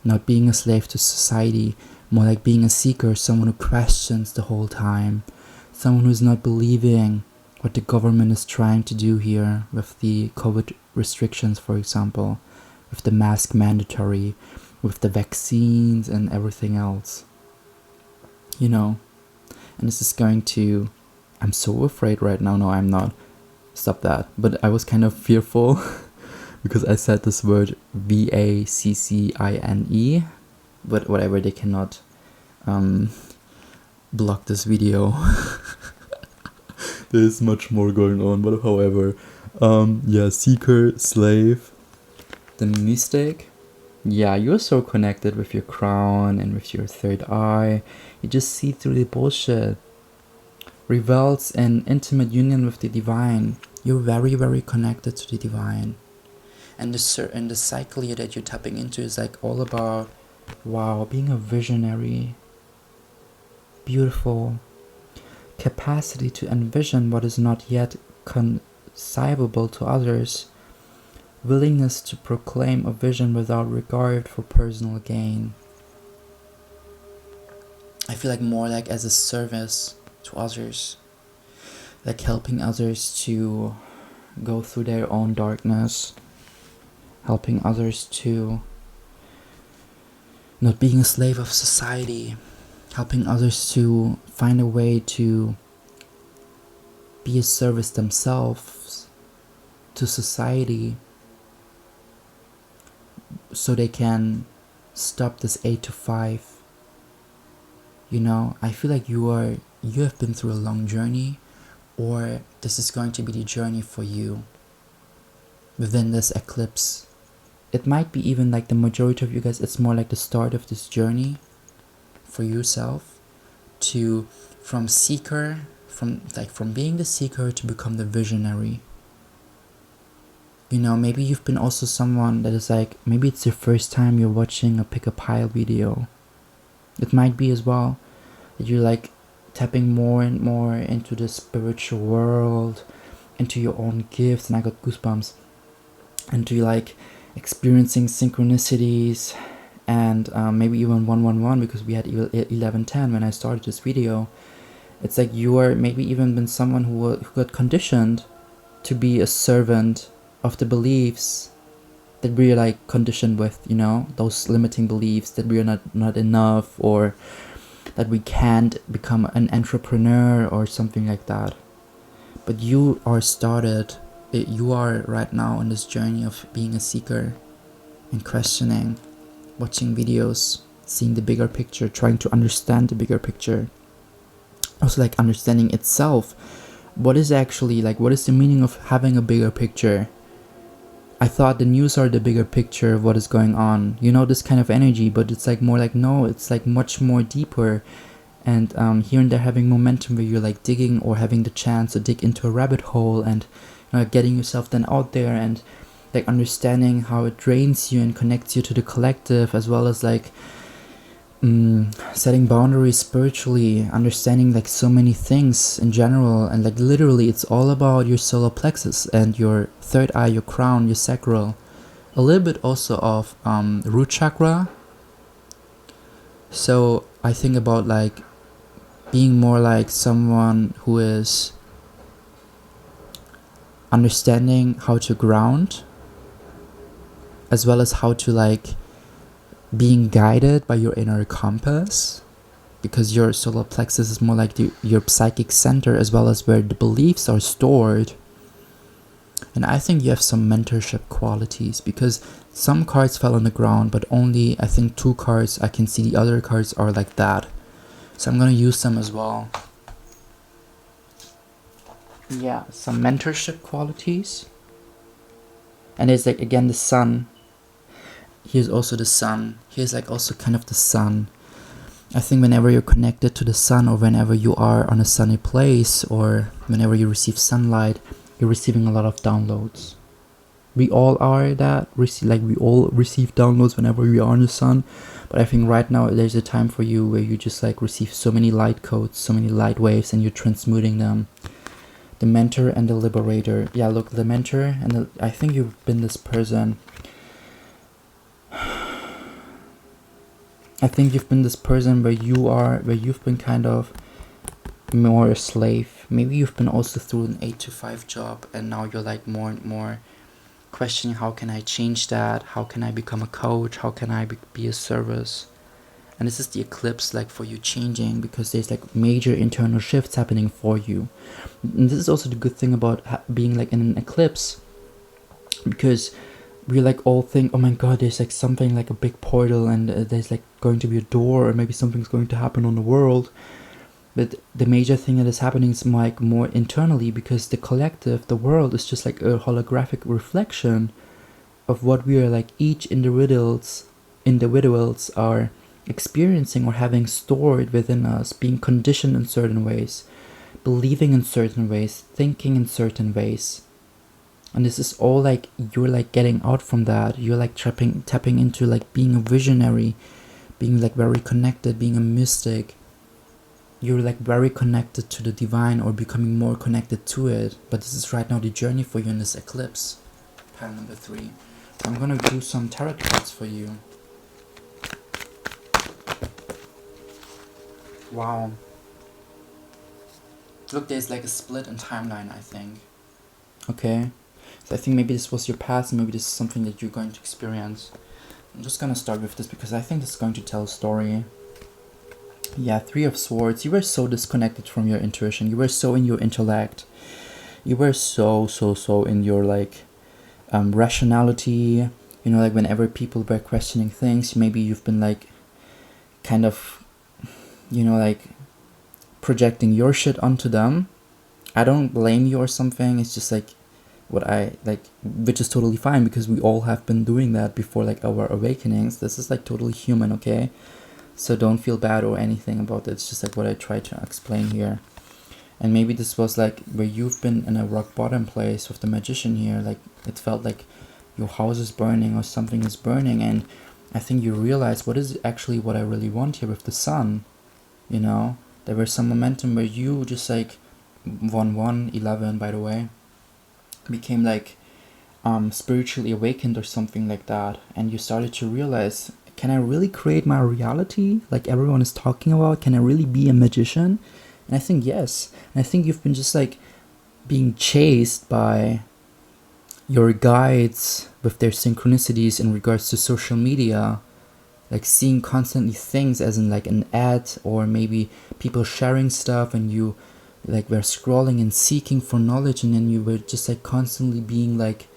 Not being a slave to society, more like being a seeker, someone who questions the whole time, Someone who's not believing what the government is trying to do here with the COVID restrictions, for example, with the mask mandatory, with the vaccines and everything else. You know, and this is going to... I'm so afraid right now. No, I'm not. Stop that. But I was kind of fearful because I said this word vaccine, but whatever, they cannot block this video. There's much more going on, but however, yeah, seeker, slave, the mystic. Yeah, you're so connected with your crown and with your third eye. You just see through the bullshit. Revels in intimate union with the divine. You're very, very connected to the divine. And the cycle here that you're tapping into is like all about, wow, being a visionary. Beautiful. Capacity to envision what is not yet conceivable to others. Willingness to proclaim a vision without regard for personal gain. I feel like more like as a service to others, like helping others to go through their own darkness, helping others to not being a slave of society, helping others to find a way to be a service themselves to society, so they can stop this 8 to 5. You know, I feel like you have been through a long journey, or this is going to be the journey for you within this eclipse. It might be even like the majority of you guys, it's more like the start of this journey for yourself to from being the seeker to become the visionary. You know, maybe you've been also someone that is like, maybe it's your first time you're watching a pick a pile video. It might be as well that you're like tapping more and more into the spiritual world, into your own gifts, and I got goosebumps, into like experiencing synchronicities, and maybe even 111, because we had 1110 when I started this video. It's like you are maybe even been someone who got conditioned to be a servant of the beliefs that we're like conditioned with, you know, those limiting beliefs that we are not enough, or that we can't become an entrepreneur or something like that. But you are right now on this journey of being a seeker and questioning, watching videos, seeing the bigger picture, trying to understand the bigger picture. Also like understanding itself. What is actually like, what is the meaning of having a bigger picture? I thought the news are the bigger picture of what is going on, you know, this kind of energy, but it's like more like, no, it's like much more deeper. And here and there having momentum where you're like digging, or having the chance to dig into a rabbit hole, and you know, getting yourself then out there, and like understanding how it drains you and connects you to the collective, as well as like setting boundaries spiritually, understanding like so many things in general. And like literally it's all about your solar plexus and your third eye, your crown, your sacral, a little bit also of root chakra. So I think about like being more like someone who is understanding how to ground, as well as how to like being guided by your inner compass, because your solar plexus is more like your psychic center, as well as where the beliefs are stored. And I think you have some mentorship qualities, because some cards fell on the ground, but only I think 2 cards I can see, the other cards are like that. So I'm gonna use them as well. Yeah, some mentorship qualities. And there's like again the sun. Here's also the sun. Here's like also kind of the sun. I think whenever you're connected to the sun, or whenever you are on a sunny place, or whenever you receive sunlight, you're receiving a lot of downloads. We all are that. We all receive downloads whenever we are in the sun. But I think right now there's a time for you where you just like receive so many light codes, so many light waves, and you're transmuting them. The mentor and the liberator. Yeah, look, the mentor and I think you've been this person. I think you've been this person where you've been kind of more a slave. Maybe you've been also through an 8 to 5 job, and now you're like more and more questioning, how can I change that? How can I become a coach? How can I be a service? And this is the eclipse, like, for you changing, because there's like major internal shifts happening for you. And this is also the good thing about being like in an eclipse, because we like all think, oh my god, there's like something like a big portal, and there's like going to be a door, or maybe something's going to happen on the world. But the major thing that is happening is like more internally, because the collective, the world, is just like a holographic reflection of what we are like each individuals are experiencing or having stored within us, being conditioned in certain ways, believing in certain ways, thinking in certain ways. And this is all like you're like getting out from that. You're like tapping into like being a visionary, being like very connected, being a mystic. You're like very connected to the divine, or becoming more connected to it. But this is right now the journey for you in this eclipse. Pile number 3. I'm gonna do some tarot cards for you. Wow. Look, there's like a split in timeline, I think. Okay. So I think maybe this was your past, and maybe this is something that you're going to experience. I'm just gonna start with this because I think this is going to tell a story. Yeah, 3 of Swords. You were so disconnected from your intuition. You were so in your intellect. You were so in your like rationality. You know, like whenever people were questioning things, maybe you've been like kind of, you know, like projecting your shit onto them. I don't blame you or something. It's just like what I like, which is totally fine, because we all have been doing that before like our awakenings. This is like totally human, okay? So don't feel bad or anything about it. It's just like what I try to explain here. And maybe this was like where you've been in a rock bottom place with the Magician here. Like it felt like your house is burning or something is burning, and I think you realize what is actually what I really want here with the Sun. You know, there was some momentum where you just like 11 by the way, became like spiritually awakened or something like that, and you started to realize, can I really create my reality like everyone is talking about? Can I really be a magician? And I think yes. And I think you've been just like being chased by your guides with their synchronicities in regards to social media, like seeing constantly things as in like an ad, or maybe people sharing stuff, and you like were scrolling and seeking for knowledge, and then you were just like constantly being like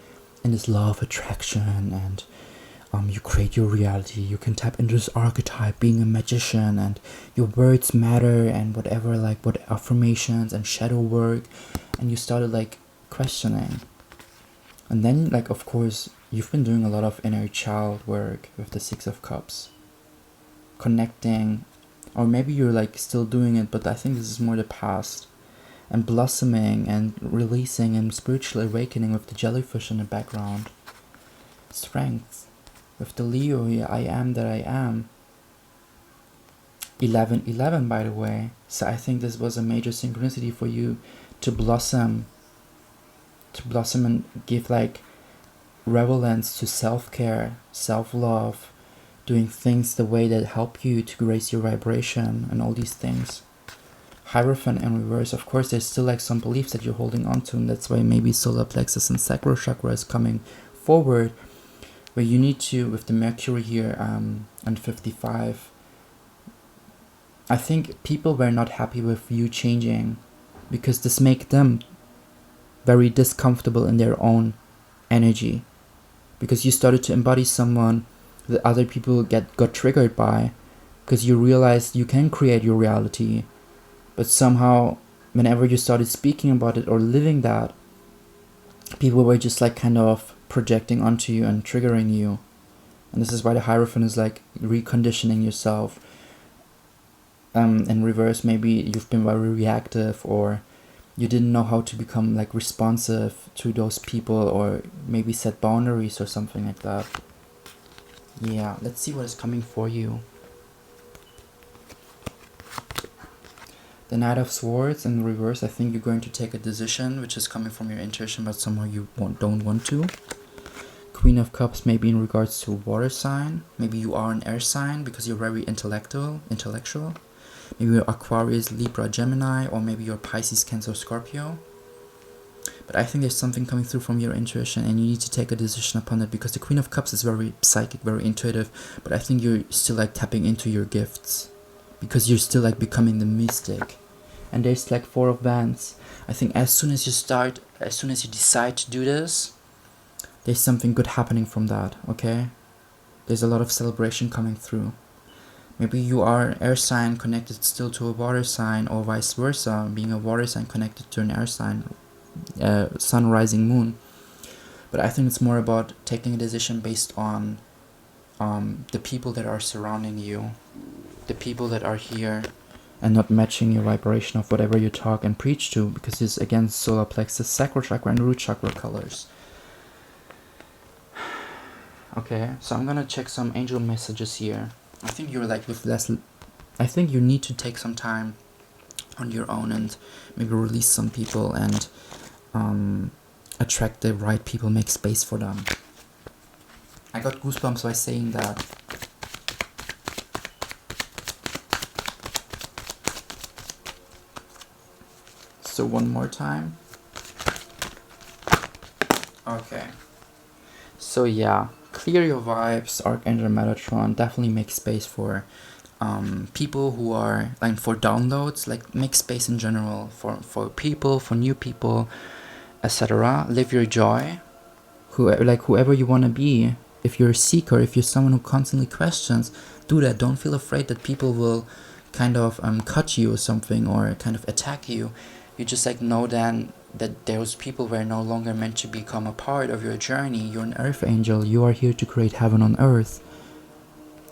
in this law of attraction, and you create your reality. You can tap into this archetype, being a magician, and your words matter, and whatever, like what affirmations and shadow work, and you started like questioning. And then like of course you've been doing a lot of inner child work with the 6 of Cups, connecting, or maybe you're like still doing it, but I think this is more the past, and blossoming and releasing and spiritual awakening with the jellyfish in the background. Strength with the Leo here, I am that I am. 11 by the way. So I think this was a major synchronicity for you to blossom and give like relevance to self-care, self-love, doing things the way that help you to raise your vibration and all these things. Hierophant in reverse. Of course there's still like some beliefs that you're holding on to, and that's why maybe solar plexus and sacral chakra is coming forward, where you need to, with the Mercury here and 55, I think people were not happy with you changing, because this make them very discomfortable in their own energy, because you started to embody someone that other people got triggered by, because you realized you can create your reality, but somehow whenever you started speaking about it or living that, people were just like kind of projecting onto you and triggering you. And this is why the Hierophant is like reconditioning yourself. In reverse, maybe you've been very reactive, or you didn't know how to become like responsive to those people, or maybe set boundaries or something like that. Yeah, let's see what is coming for you. The Knight of Swords in reverse. I think you're going to take a decision which is coming from your intuition, but somehow you don't want to. Queen of Cups, maybe in regards to water sign. Maybe you are an air sign because you're very intellectual. Maybe you're Aquarius, Libra, Gemini, or maybe you're Pisces, Cancer, Scorpio. But I think there's something coming through from your intuition, and you need to take a decision upon it, because the Queen of Cups is very psychic, very intuitive, but I think you're still like tapping into your gifts, because you're still like becoming the mystic. And there's like Four of Wands. I think as soon as you decide to do this, there's something good happening from that, okay? There's a lot of celebration coming through. Maybe you are an air sign connected still to a water sign, or vice versa, being a water sign connected to an air sign, sun, rising, moon. But I think it's more about taking a decision based on the people that are surrounding you, the people that are here, and not matching your vibration of whatever you talk and preach to, because it's against solar plexus, sacral chakra, and root chakra colors. Okay, so I'm gonna check some angel messages here. I think you're like with less. I think you need to take some time on your own and maybe release some people and attract the right people, make space for them. I got goosebumps by saying that. So one more time. Okay. So yeah, clear your vibes, Archangel Metatron. Definitely make space for people who are like for downloads, like make space in general for people, for new people, etc. Live your joy. Whoever you want to be. If you're a seeker, if you're someone who constantly questions, do that. Don't feel afraid that people will kind of cut you or something, or kind of attack you. You just like know then that those people were no longer meant to become a part of your journey. You're an earth angel. You are here to create heaven on earth.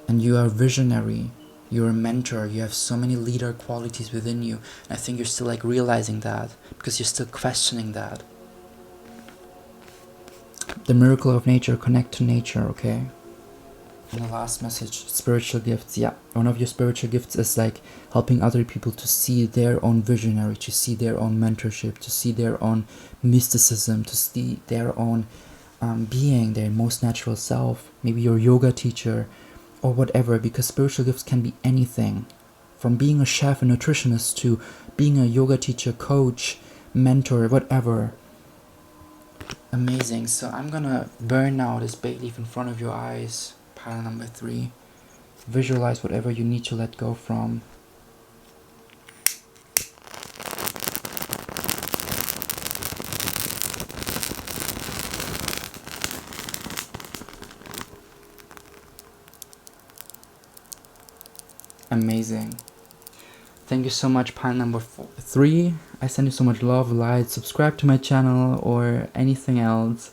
And you are visionary. You're a mentor. You have so many leader qualities within you. And I think you're still like realizing that, because you're still questioning that. The miracle of nature, connect to nature, okay? And the last message, spiritual gifts. Yeah, one of your spiritual gifts is like helping other people to see their own visionary, to see their own mentorship, to see their own mysticism, to see their own being, their most natural self. Maybe you're a yoga teacher or whatever, because spiritual gifts can be anything. From being a chef, a nutritionist, to being a yoga teacher, coach, mentor, whatever. Amazing. So I'm gonna burn now this bay leaf in front of your eyes. Pile number 3. Visualize whatever you need to let go from. Amazing. Thank you so much, pile number 3. I send you so much love, light. Subscribe to my channel or anything else.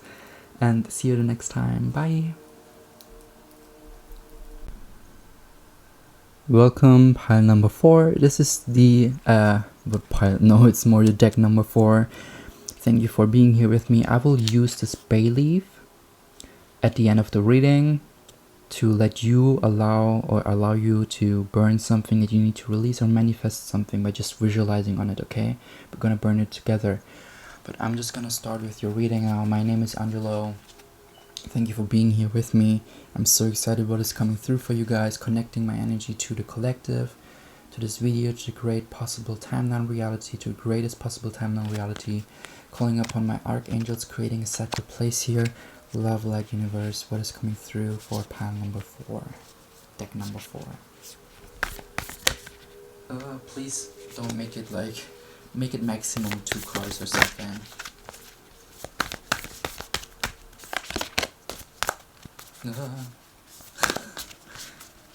And see you the next time. Bye. Welcome, pile number 4. This is the what pile? No, it's more the deck number 4. Thank you for being here with me. I will use this bay leaf at the end of the reading to let you allow you to burn something that you need to release, or manifest something by just visualizing on it, okay? We're gonna burn it together. But I'm just gonna start with your reading now. My name is Angelo. Thank you for being here with me. I'm so excited what is coming through for you guys, connecting my energy to the collective, to this video, to the great possible timeline reality, to the greatest possible timeline reality, calling upon my archangels, creating a sacred place here. Love, light, universe, what is coming through for pile number 4, deck number 4. Please don't make it make it maximum 2 cards or something.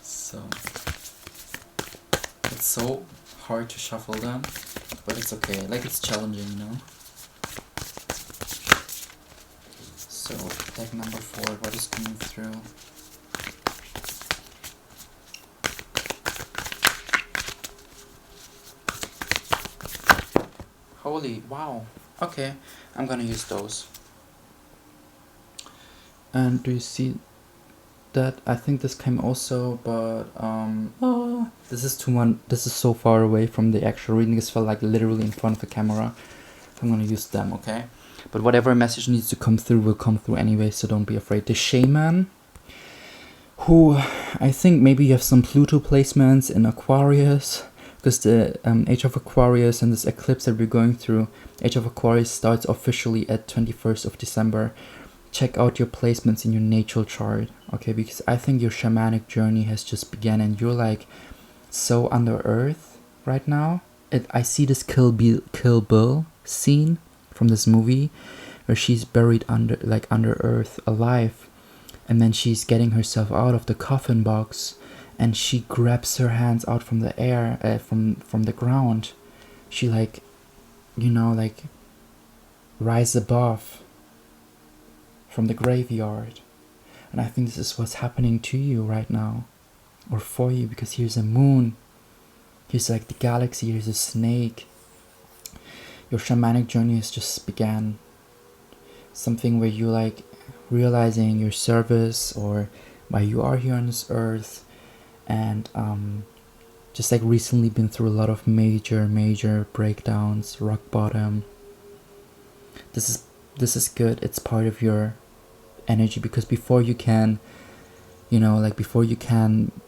So it's so hard to shuffle them, but it's okay. Like, it's challenging, you know. So deck number 4, what is coming through? Holy wow. Okay, I'm gonna use those. And do you see that? I think this came also, but this is so far away from the actual reading. This felt like literally in front of the camera. I'm gonna use them, okay? But whatever message needs to come through will come through anyway, so don't be afraid. The shaman, who I think maybe you have some Pluto placements in Aquarius, because the Age of Aquarius and this eclipse that we're going through, Age of Aquarius starts officially at 21st of December. Check out your placements in your natal chart, okay? Because I think your shamanic journey has just begun, and you're like so under earth right now. I see this Kill Bill scene from this movie where she's buried under earth alive, and then she's getting herself out of the coffin box, and she grabs her hands out from the air, from the ground. She like rise above from the graveyard. And I think this is what's happening to you right now, or for you, because here's a moon, here's like the galaxy, here's a snake. Your shamanic journey has just began. Something where you like realizing your service, or why you are here on this earth, and just like recently been through a lot of major breakdowns, rock bottom. This is good. It's part of your energy, because before you can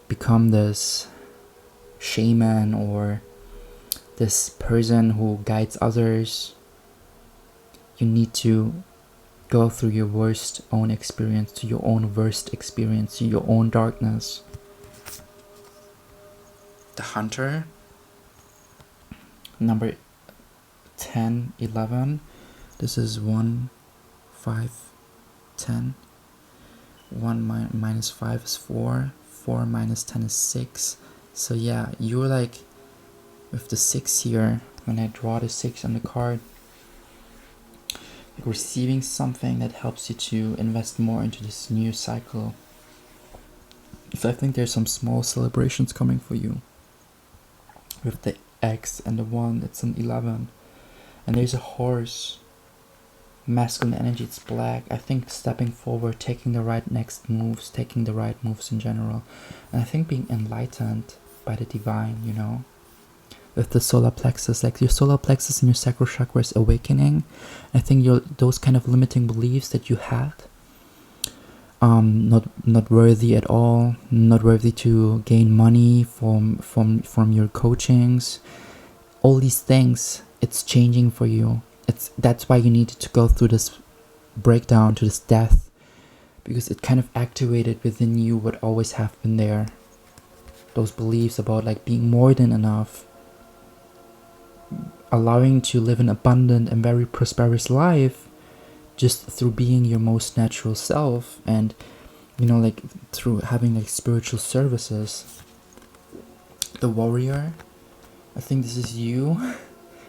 become this shaman or this person who guides others, you need to go through your worst own experience, to your own worst experience, to your own darkness. The Hunter, number 10, 11. This is 1, 5, 10. 1 minus 5 is 4. 4 minus 10 is 6. So yeah, you're like with the 6 here, when I draw the 6 on the card, like receiving something that helps you to invest more into this new cycle. So I think there's some small celebrations coming for you. With the X and the 1, it's an 11. And there's a horse. Masculine energy, it's black. I think stepping forward, taking the right next moves, taking the right moves in general. And I think being enlightened by the divine, with the solar plexus, like your solar plexus and your sacral chakra is awakening. I think those kind of limiting beliefs that you had, not worthy at all, not worthy to gain money from your coachings, all these things, it's changing for you. That's why you needed to go through this breakdown, to this death, because it kind of activated within you what always have been there. Those beliefs about like being more than enough, allowing to live an abundant and very prosperous life just through being your most natural self, and like through having like spiritual services. The Warrior, I think this is you.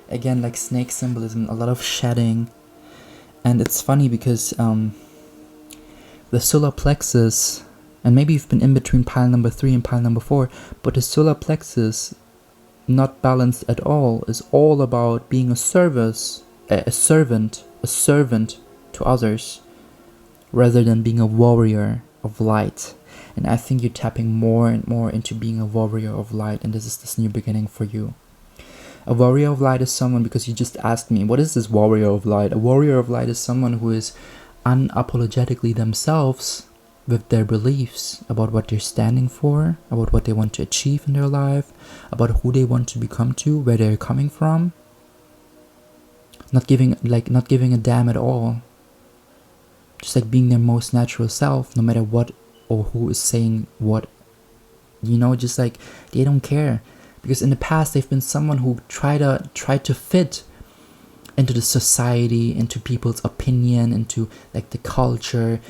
Again, like snake symbolism, a lot of shedding. And it's funny because the solar plexus, and maybe you've been in between pile number 3 and pile number 4, but the solar plexus, not balanced at all, is all about being a servant to others, rather than being a warrior of light. And I think you're tapping more and more into being a warrior of light, and this is this new beginning for you. A warrior of light is someone, because you just asked me, what is this warrior of light? A warrior of light is someone who is unapologetically themselves with their beliefs about what they're standing for, about what they want to achieve in their life, about who they want to become to, where they're coming from. Not giving a damn at all. Just like being their most natural self, no matter what or who is saying what. Just like they don't care. Because in the past they've been someone who tried to fit into the society, into people's opinion, into like the culture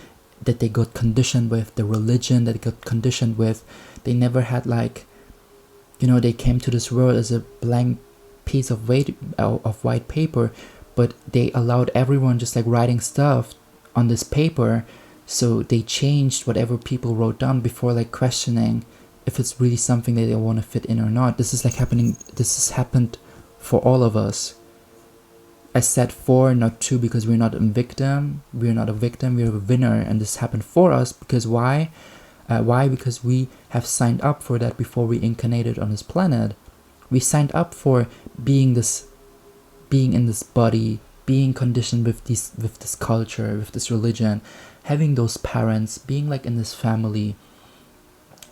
that they got conditioned with, the religion that they got conditioned with. They never had they came to this world as a blank piece of white paper, but they allowed everyone just like writing stuff on this paper, so they changed whatever people wrote down before like questioning if it's really something that they want to fit in or not. This has happened for all of us. I said 4, not 2, because we're not a victim. We're not a victim, we're a winner, and this happened for us because why? Because we have signed up for that before we incarnated on this planet. We signed up for being in this body, being conditioned with this culture, with this religion, having those parents, being like in this family,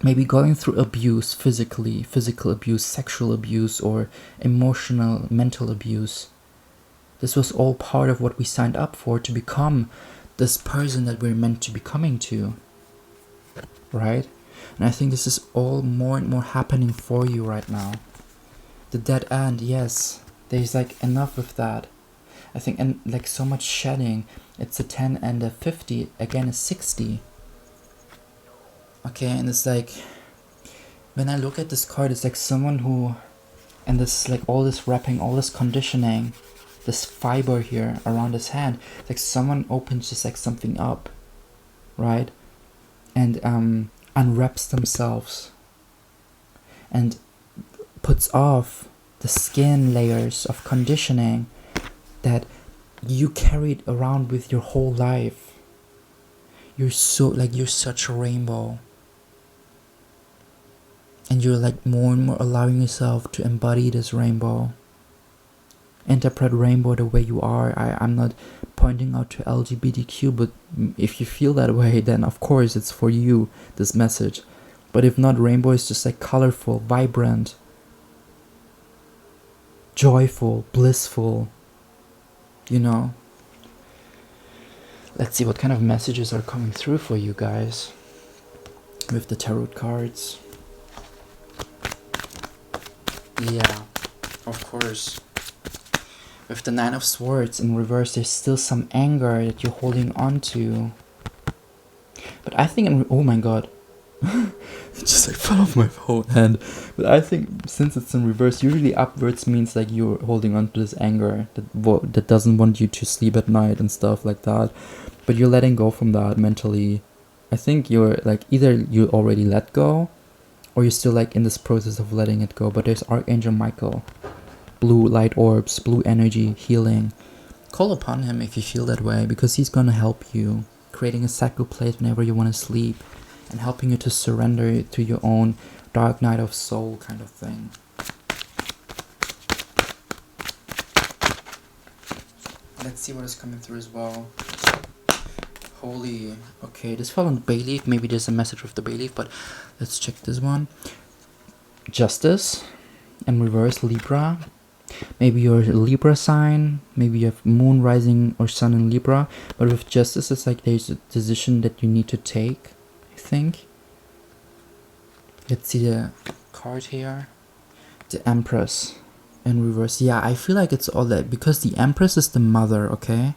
maybe going through abuse, physical abuse, sexual abuse, or emotional, mental abuse. This was all part of what we signed up for, to become this person that we're meant to be coming to, right? And I think this is all more and more happening for you right now. The dead end, yes, there's like enough of that. I think, and like so much shedding. It's a 10 and a 50, again a 60. Okay, and it's like, when I look at this card, it's like someone who, and this like all this wrapping, all this conditioning, this fiber here around his hand, it's like someone opens just like something up, right? And unwraps themselves and puts off the skin layers of conditioning that you carried around with your whole life. You're so, like, you're such a rainbow. And you're like more and more allowing yourself to embody this rainbow. Interpret rainbow the way you are. I'm not pointing out to LGBTQ, but if you feel that way, then of course it's for you, this message. But if not, rainbow is just like colorful, vibrant, joyful, blissful, you know. Let's see what kind of messages are coming through for you guys with the tarot cards. Yeah, of course. With the 9 of Swords in reverse, there's still some anger that you're holding on to. But I think, oh my god, it just like fell off my phone hand. But I think since it's in reverse, usually upwards means like you're holding on to this anger that doesn't want you to sleep at night and stuff like that. But you're letting go from that mentally. I think you're like, either you already let go, or you're still like in this process of letting it go. But there's Archangel Michael. Blue light orbs, blue energy, healing. Call upon him if you feel that way, because he's gonna help you, creating a sacred place whenever you want to sleep, and helping you to surrender to your own dark night of soul kind of thing. Let's see what is coming through as well. Holy, okay, this fell on the bay leaf. Maybe there's a message with the bay leaf, but let's check this one. Justice in reverse, Libra. Maybe you're a Libra sign, maybe you have moon, rising, or sun in Libra. But with justice, it's like there's a decision that you need to take, I think. Let's see the card here. The Empress in reverse. Yeah, I feel like it's all that, because the Empress is the mother, okay?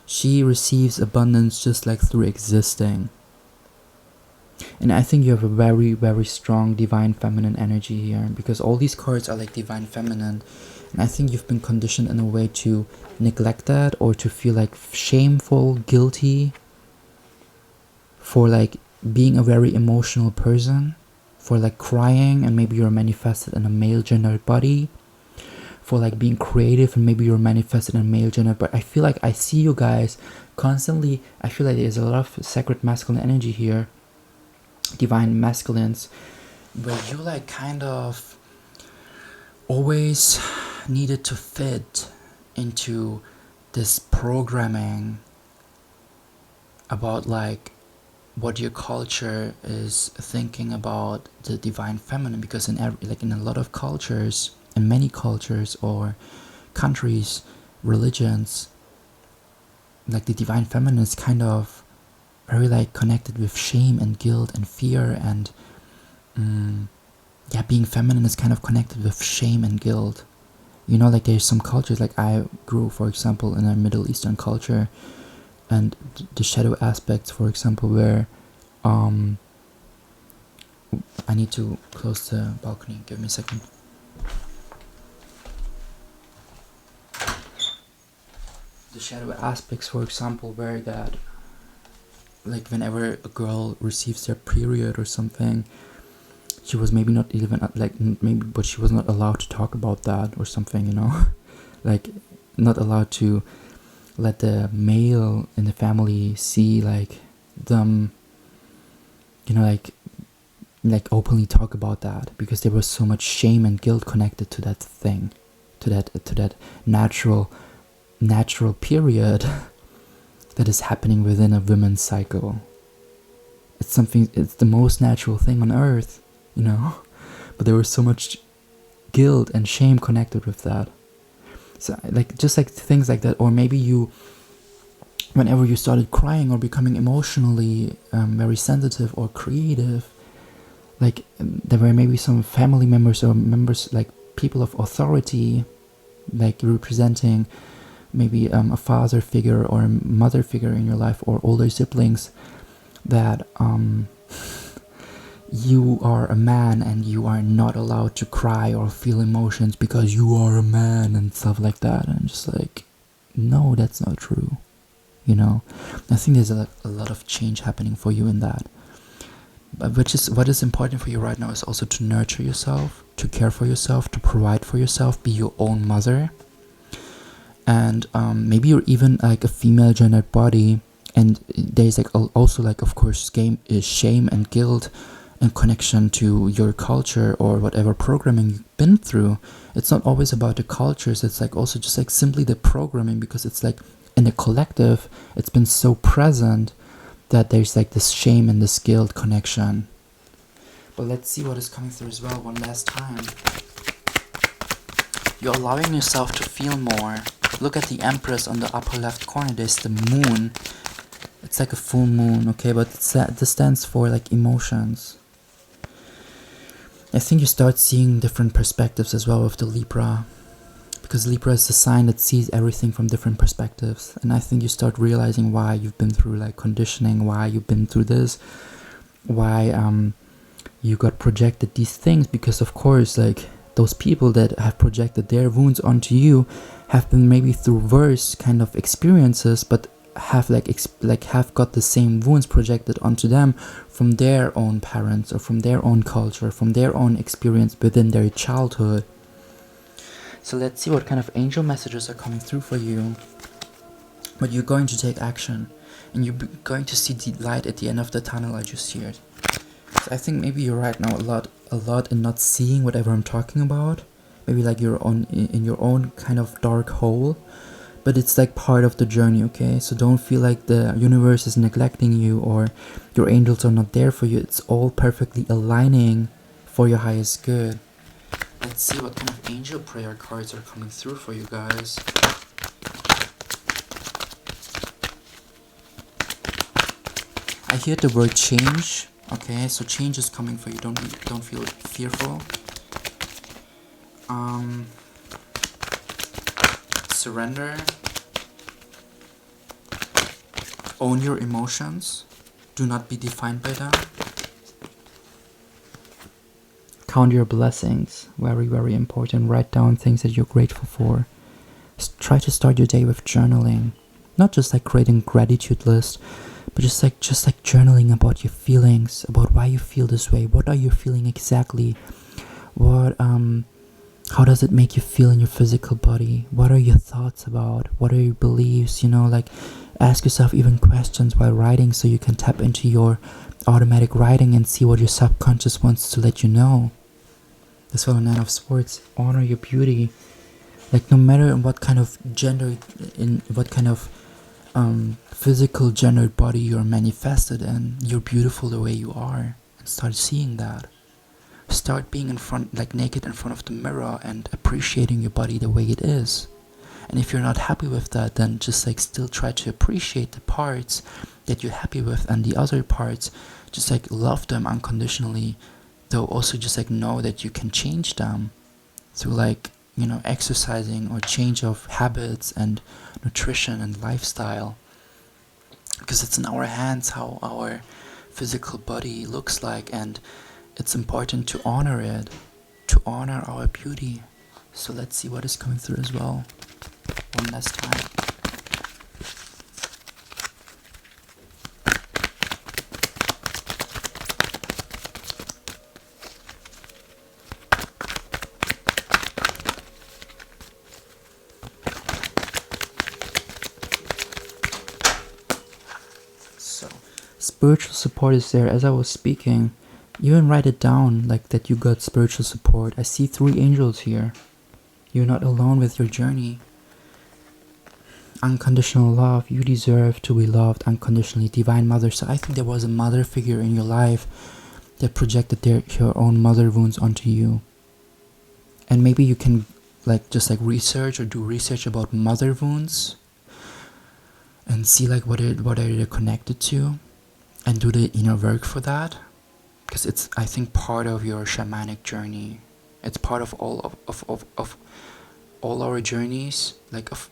She receives abundance just like through existing. And I think you have a very, very strong divine feminine energy here, because all these cards are like divine feminine. And I think you've been conditioned in a way to neglect that, or to feel like shameful, guilty for like being a very emotional person, for like crying, and maybe you're manifested in a male gendered body, for like being creative, and maybe you're manifested in a male gender. But I feel like I see you guys constantly, I feel like there's a lot of sacred masculine energy here, divine masculines, where you like kind of always needed to fit into this programming about like what your culture is thinking about the divine feminine. Because in in a lot of cultures, in many cultures or countries, religions, like the divine feminine is kind of very like connected with shame and guilt and fear, and yeah, being feminine is kind of connected with shame and guilt. You know, like there's some cultures, like I grew, for example, in a Middle Eastern culture, and the shadow aspects, for example, where I need to close the balcony, give me a second. The shadow aspects, for example, where that, like whenever a girl receives their period or something, she was maybe not even like maybe, but she was not allowed to talk about that or something, you know. Like not allowed to let the male in the family see like them, you know, like openly talk about that, because there was so much shame and guilt connected to that thing, to that natural period that is happening within a woman's cycle. It's something, it's the most natural thing on earth, you know. But there was so much guilt and shame connected with that. So like, just like things like that. Or maybe you, whenever you started crying or becoming emotionally very sensitive or creative, like there were maybe some family members or members, like people of authority, like representing maybe a father figure or a mother figure in your life, or older siblings, that you are a man and you are not allowed to cry or feel emotions because you are a man and stuff like that. And just like, no, that's not true, you know. I think there's a lot of change happening for you in that. But what is important for you right now is also to nurture yourself, to care for yourself, to provide for yourself, be your own mother. And maybe you're even like a female gendered body, and there's like also like, of course, shame and guilt and connection to your culture or whatever programming you've been through. It's not always about the cultures, it's like also just like simply the programming, because it's like in the collective it's been so present that there's like this shame and this guilt connection. But let's see what is coming through as well one last time. You're allowing yourself to feel more. Look at the Empress on the upper left corner. There's the moon. It's like a full moon, okay? But this stands for like emotions. I think you start seeing different perspectives as well with the Libra, because Libra is a sign that sees everything from different perspectives. And I think you start realizing why you've been through like conditioning, why you've been through this, why you got projected these things. Because of course, like, those people that have projected their wounds onto you have been maybe through worse kind of experiences, but have have got the same wounds projected onto them from their own parents or from their own culture, from their own experience within their childhood. So let's see what kind of angel messages are coming through for you. But you're going to take action, and you're going to see the light at the end of the tunnel. I just hear it. So I think maybe you're right now a lot in not seeing whatever I'm talking about. Maybe like you're in your own kind of dark hole. But it's like part of the journey, okay? So don't feel like the universe is neglecting you or your angels are not there for you. It's all perfectly aligning for your highest good. Let's see what kind of angel prayer cards are coming through for you guys. I hear the word change. Okay, so change is coming for you. Don't feel fearful. Surrender. Own your emotions. Do not be defined by them. Count your blessings. Very, very important. Write down things that you're grateful for. Try to start your day with journaling. Not just like creating gratitude list, but just like journaling about your feelings, about why you feel this way. What are you feeling exactly? How does it make you feel in your physical body? What are your thoughts about? What are your beliefs? You know, like, ask yourself even questions while writing, so you can tap into your automatic writing and see what your subconscious wants to let you know. That's what a Nine of Swords. Honor your beauty. Like, no matter in what kind of gender, in what kind of physical gendered body you're manifested in, you're beautiful the way you are. And start seeing that. Start being in front, like naked in front of the mirror, and appreciating your body the way it is. And if you're not happy with that, then just like still try to appreciate the parts that you're happy with, and the other parts, just like love them unconditionally. Though also just like know that you can change them through like, you know, exercising or change of habits and nutrition and lifestyle. Because it's in our hands how our physical body looks like, and it's important to honor it, to honor our beauty. So let's see what is coming through as well. One last time. So, spiritual support is there. As I was speaking, even write it down, like that you got spiritual support. I see 3 angels here. You're not alone with your journey. unconditional love. You deserve to be loved unconditionally. Divine mother. So I think there was a mother figure in your life that projected your own mother wounds onto you. And maybe you can just research or do research about mother wounds and see what are they connected to, and do the inner work for that, because it's, I think, part of your shamanic journey. It's part of all of all our journeys, of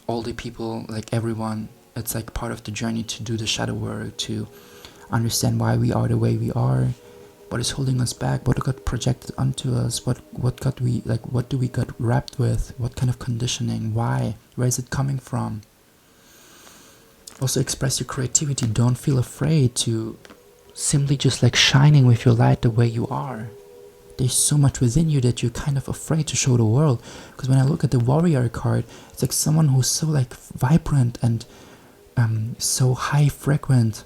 all the people, everyone. It's part of the journey to do the shadow work, to understand why we are the way we are, what is holding us back, what got projected onto us, what do we got wrapped with, what kind of conditioning, why, where is it coming from. Also express your creativity. Don't feel afraid to simply just shining with your light the way you are. There's so much within you that you're kind of afraid to show the world. Because when I look at the warrior card, it's someone who's so vibrant and so high frequent,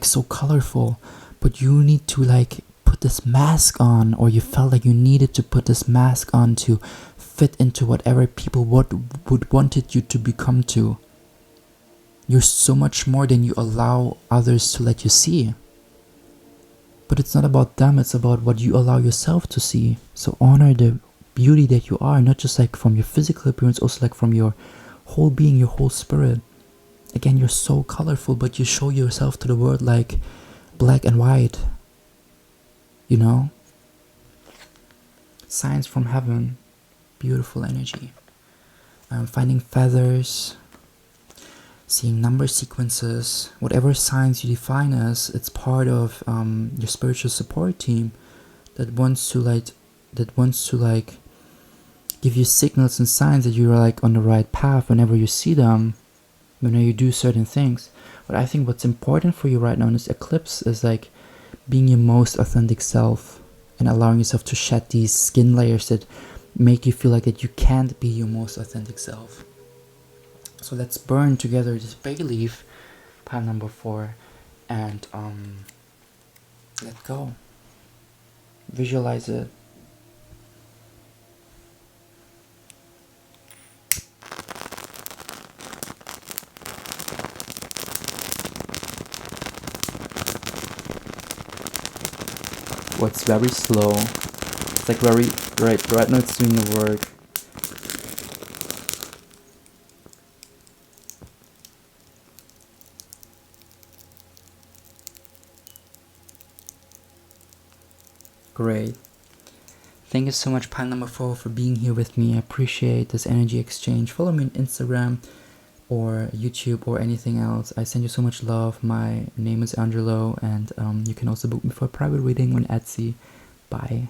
so colorful. But you need to put this mask on, or you felt like you needed to put this mask on to fit into whatever people would wanted you to become to. You're so much more than you allow others to let you see. But it's not about them, it's about what you allow yourself to see. So honor the beauty that you are, not just from your physical appearance, also from your whole being, your whole spirit. Again, you're so colorful, but you show yourself to the world black and white. Signs from heaven. Beautiful energy. Finding feathers, seeing number sequences, whatever signs you define as, it's part of your spiritual support team that wants to give you signals and signs that you're on the right path whenever you see them, whenever you do certain things. But I think what's important for you right now in this eclipse is being your most authentic self and allowing yourself to shed these skin layers that make you feel that you can't be your most authentic self. So let's burn together this bay leaf, pile number 4, and let go. Visualize it. What's very slow. It's very right now it's doing the work. Great. Thank you so much, pile number 4, for being here with me. I appreciate this energy exchange. Follow me on Instagram or YouTube or anything else. I send you so much love. My name is Angelo, and you can also book me for a private reading on Etsy. Bye.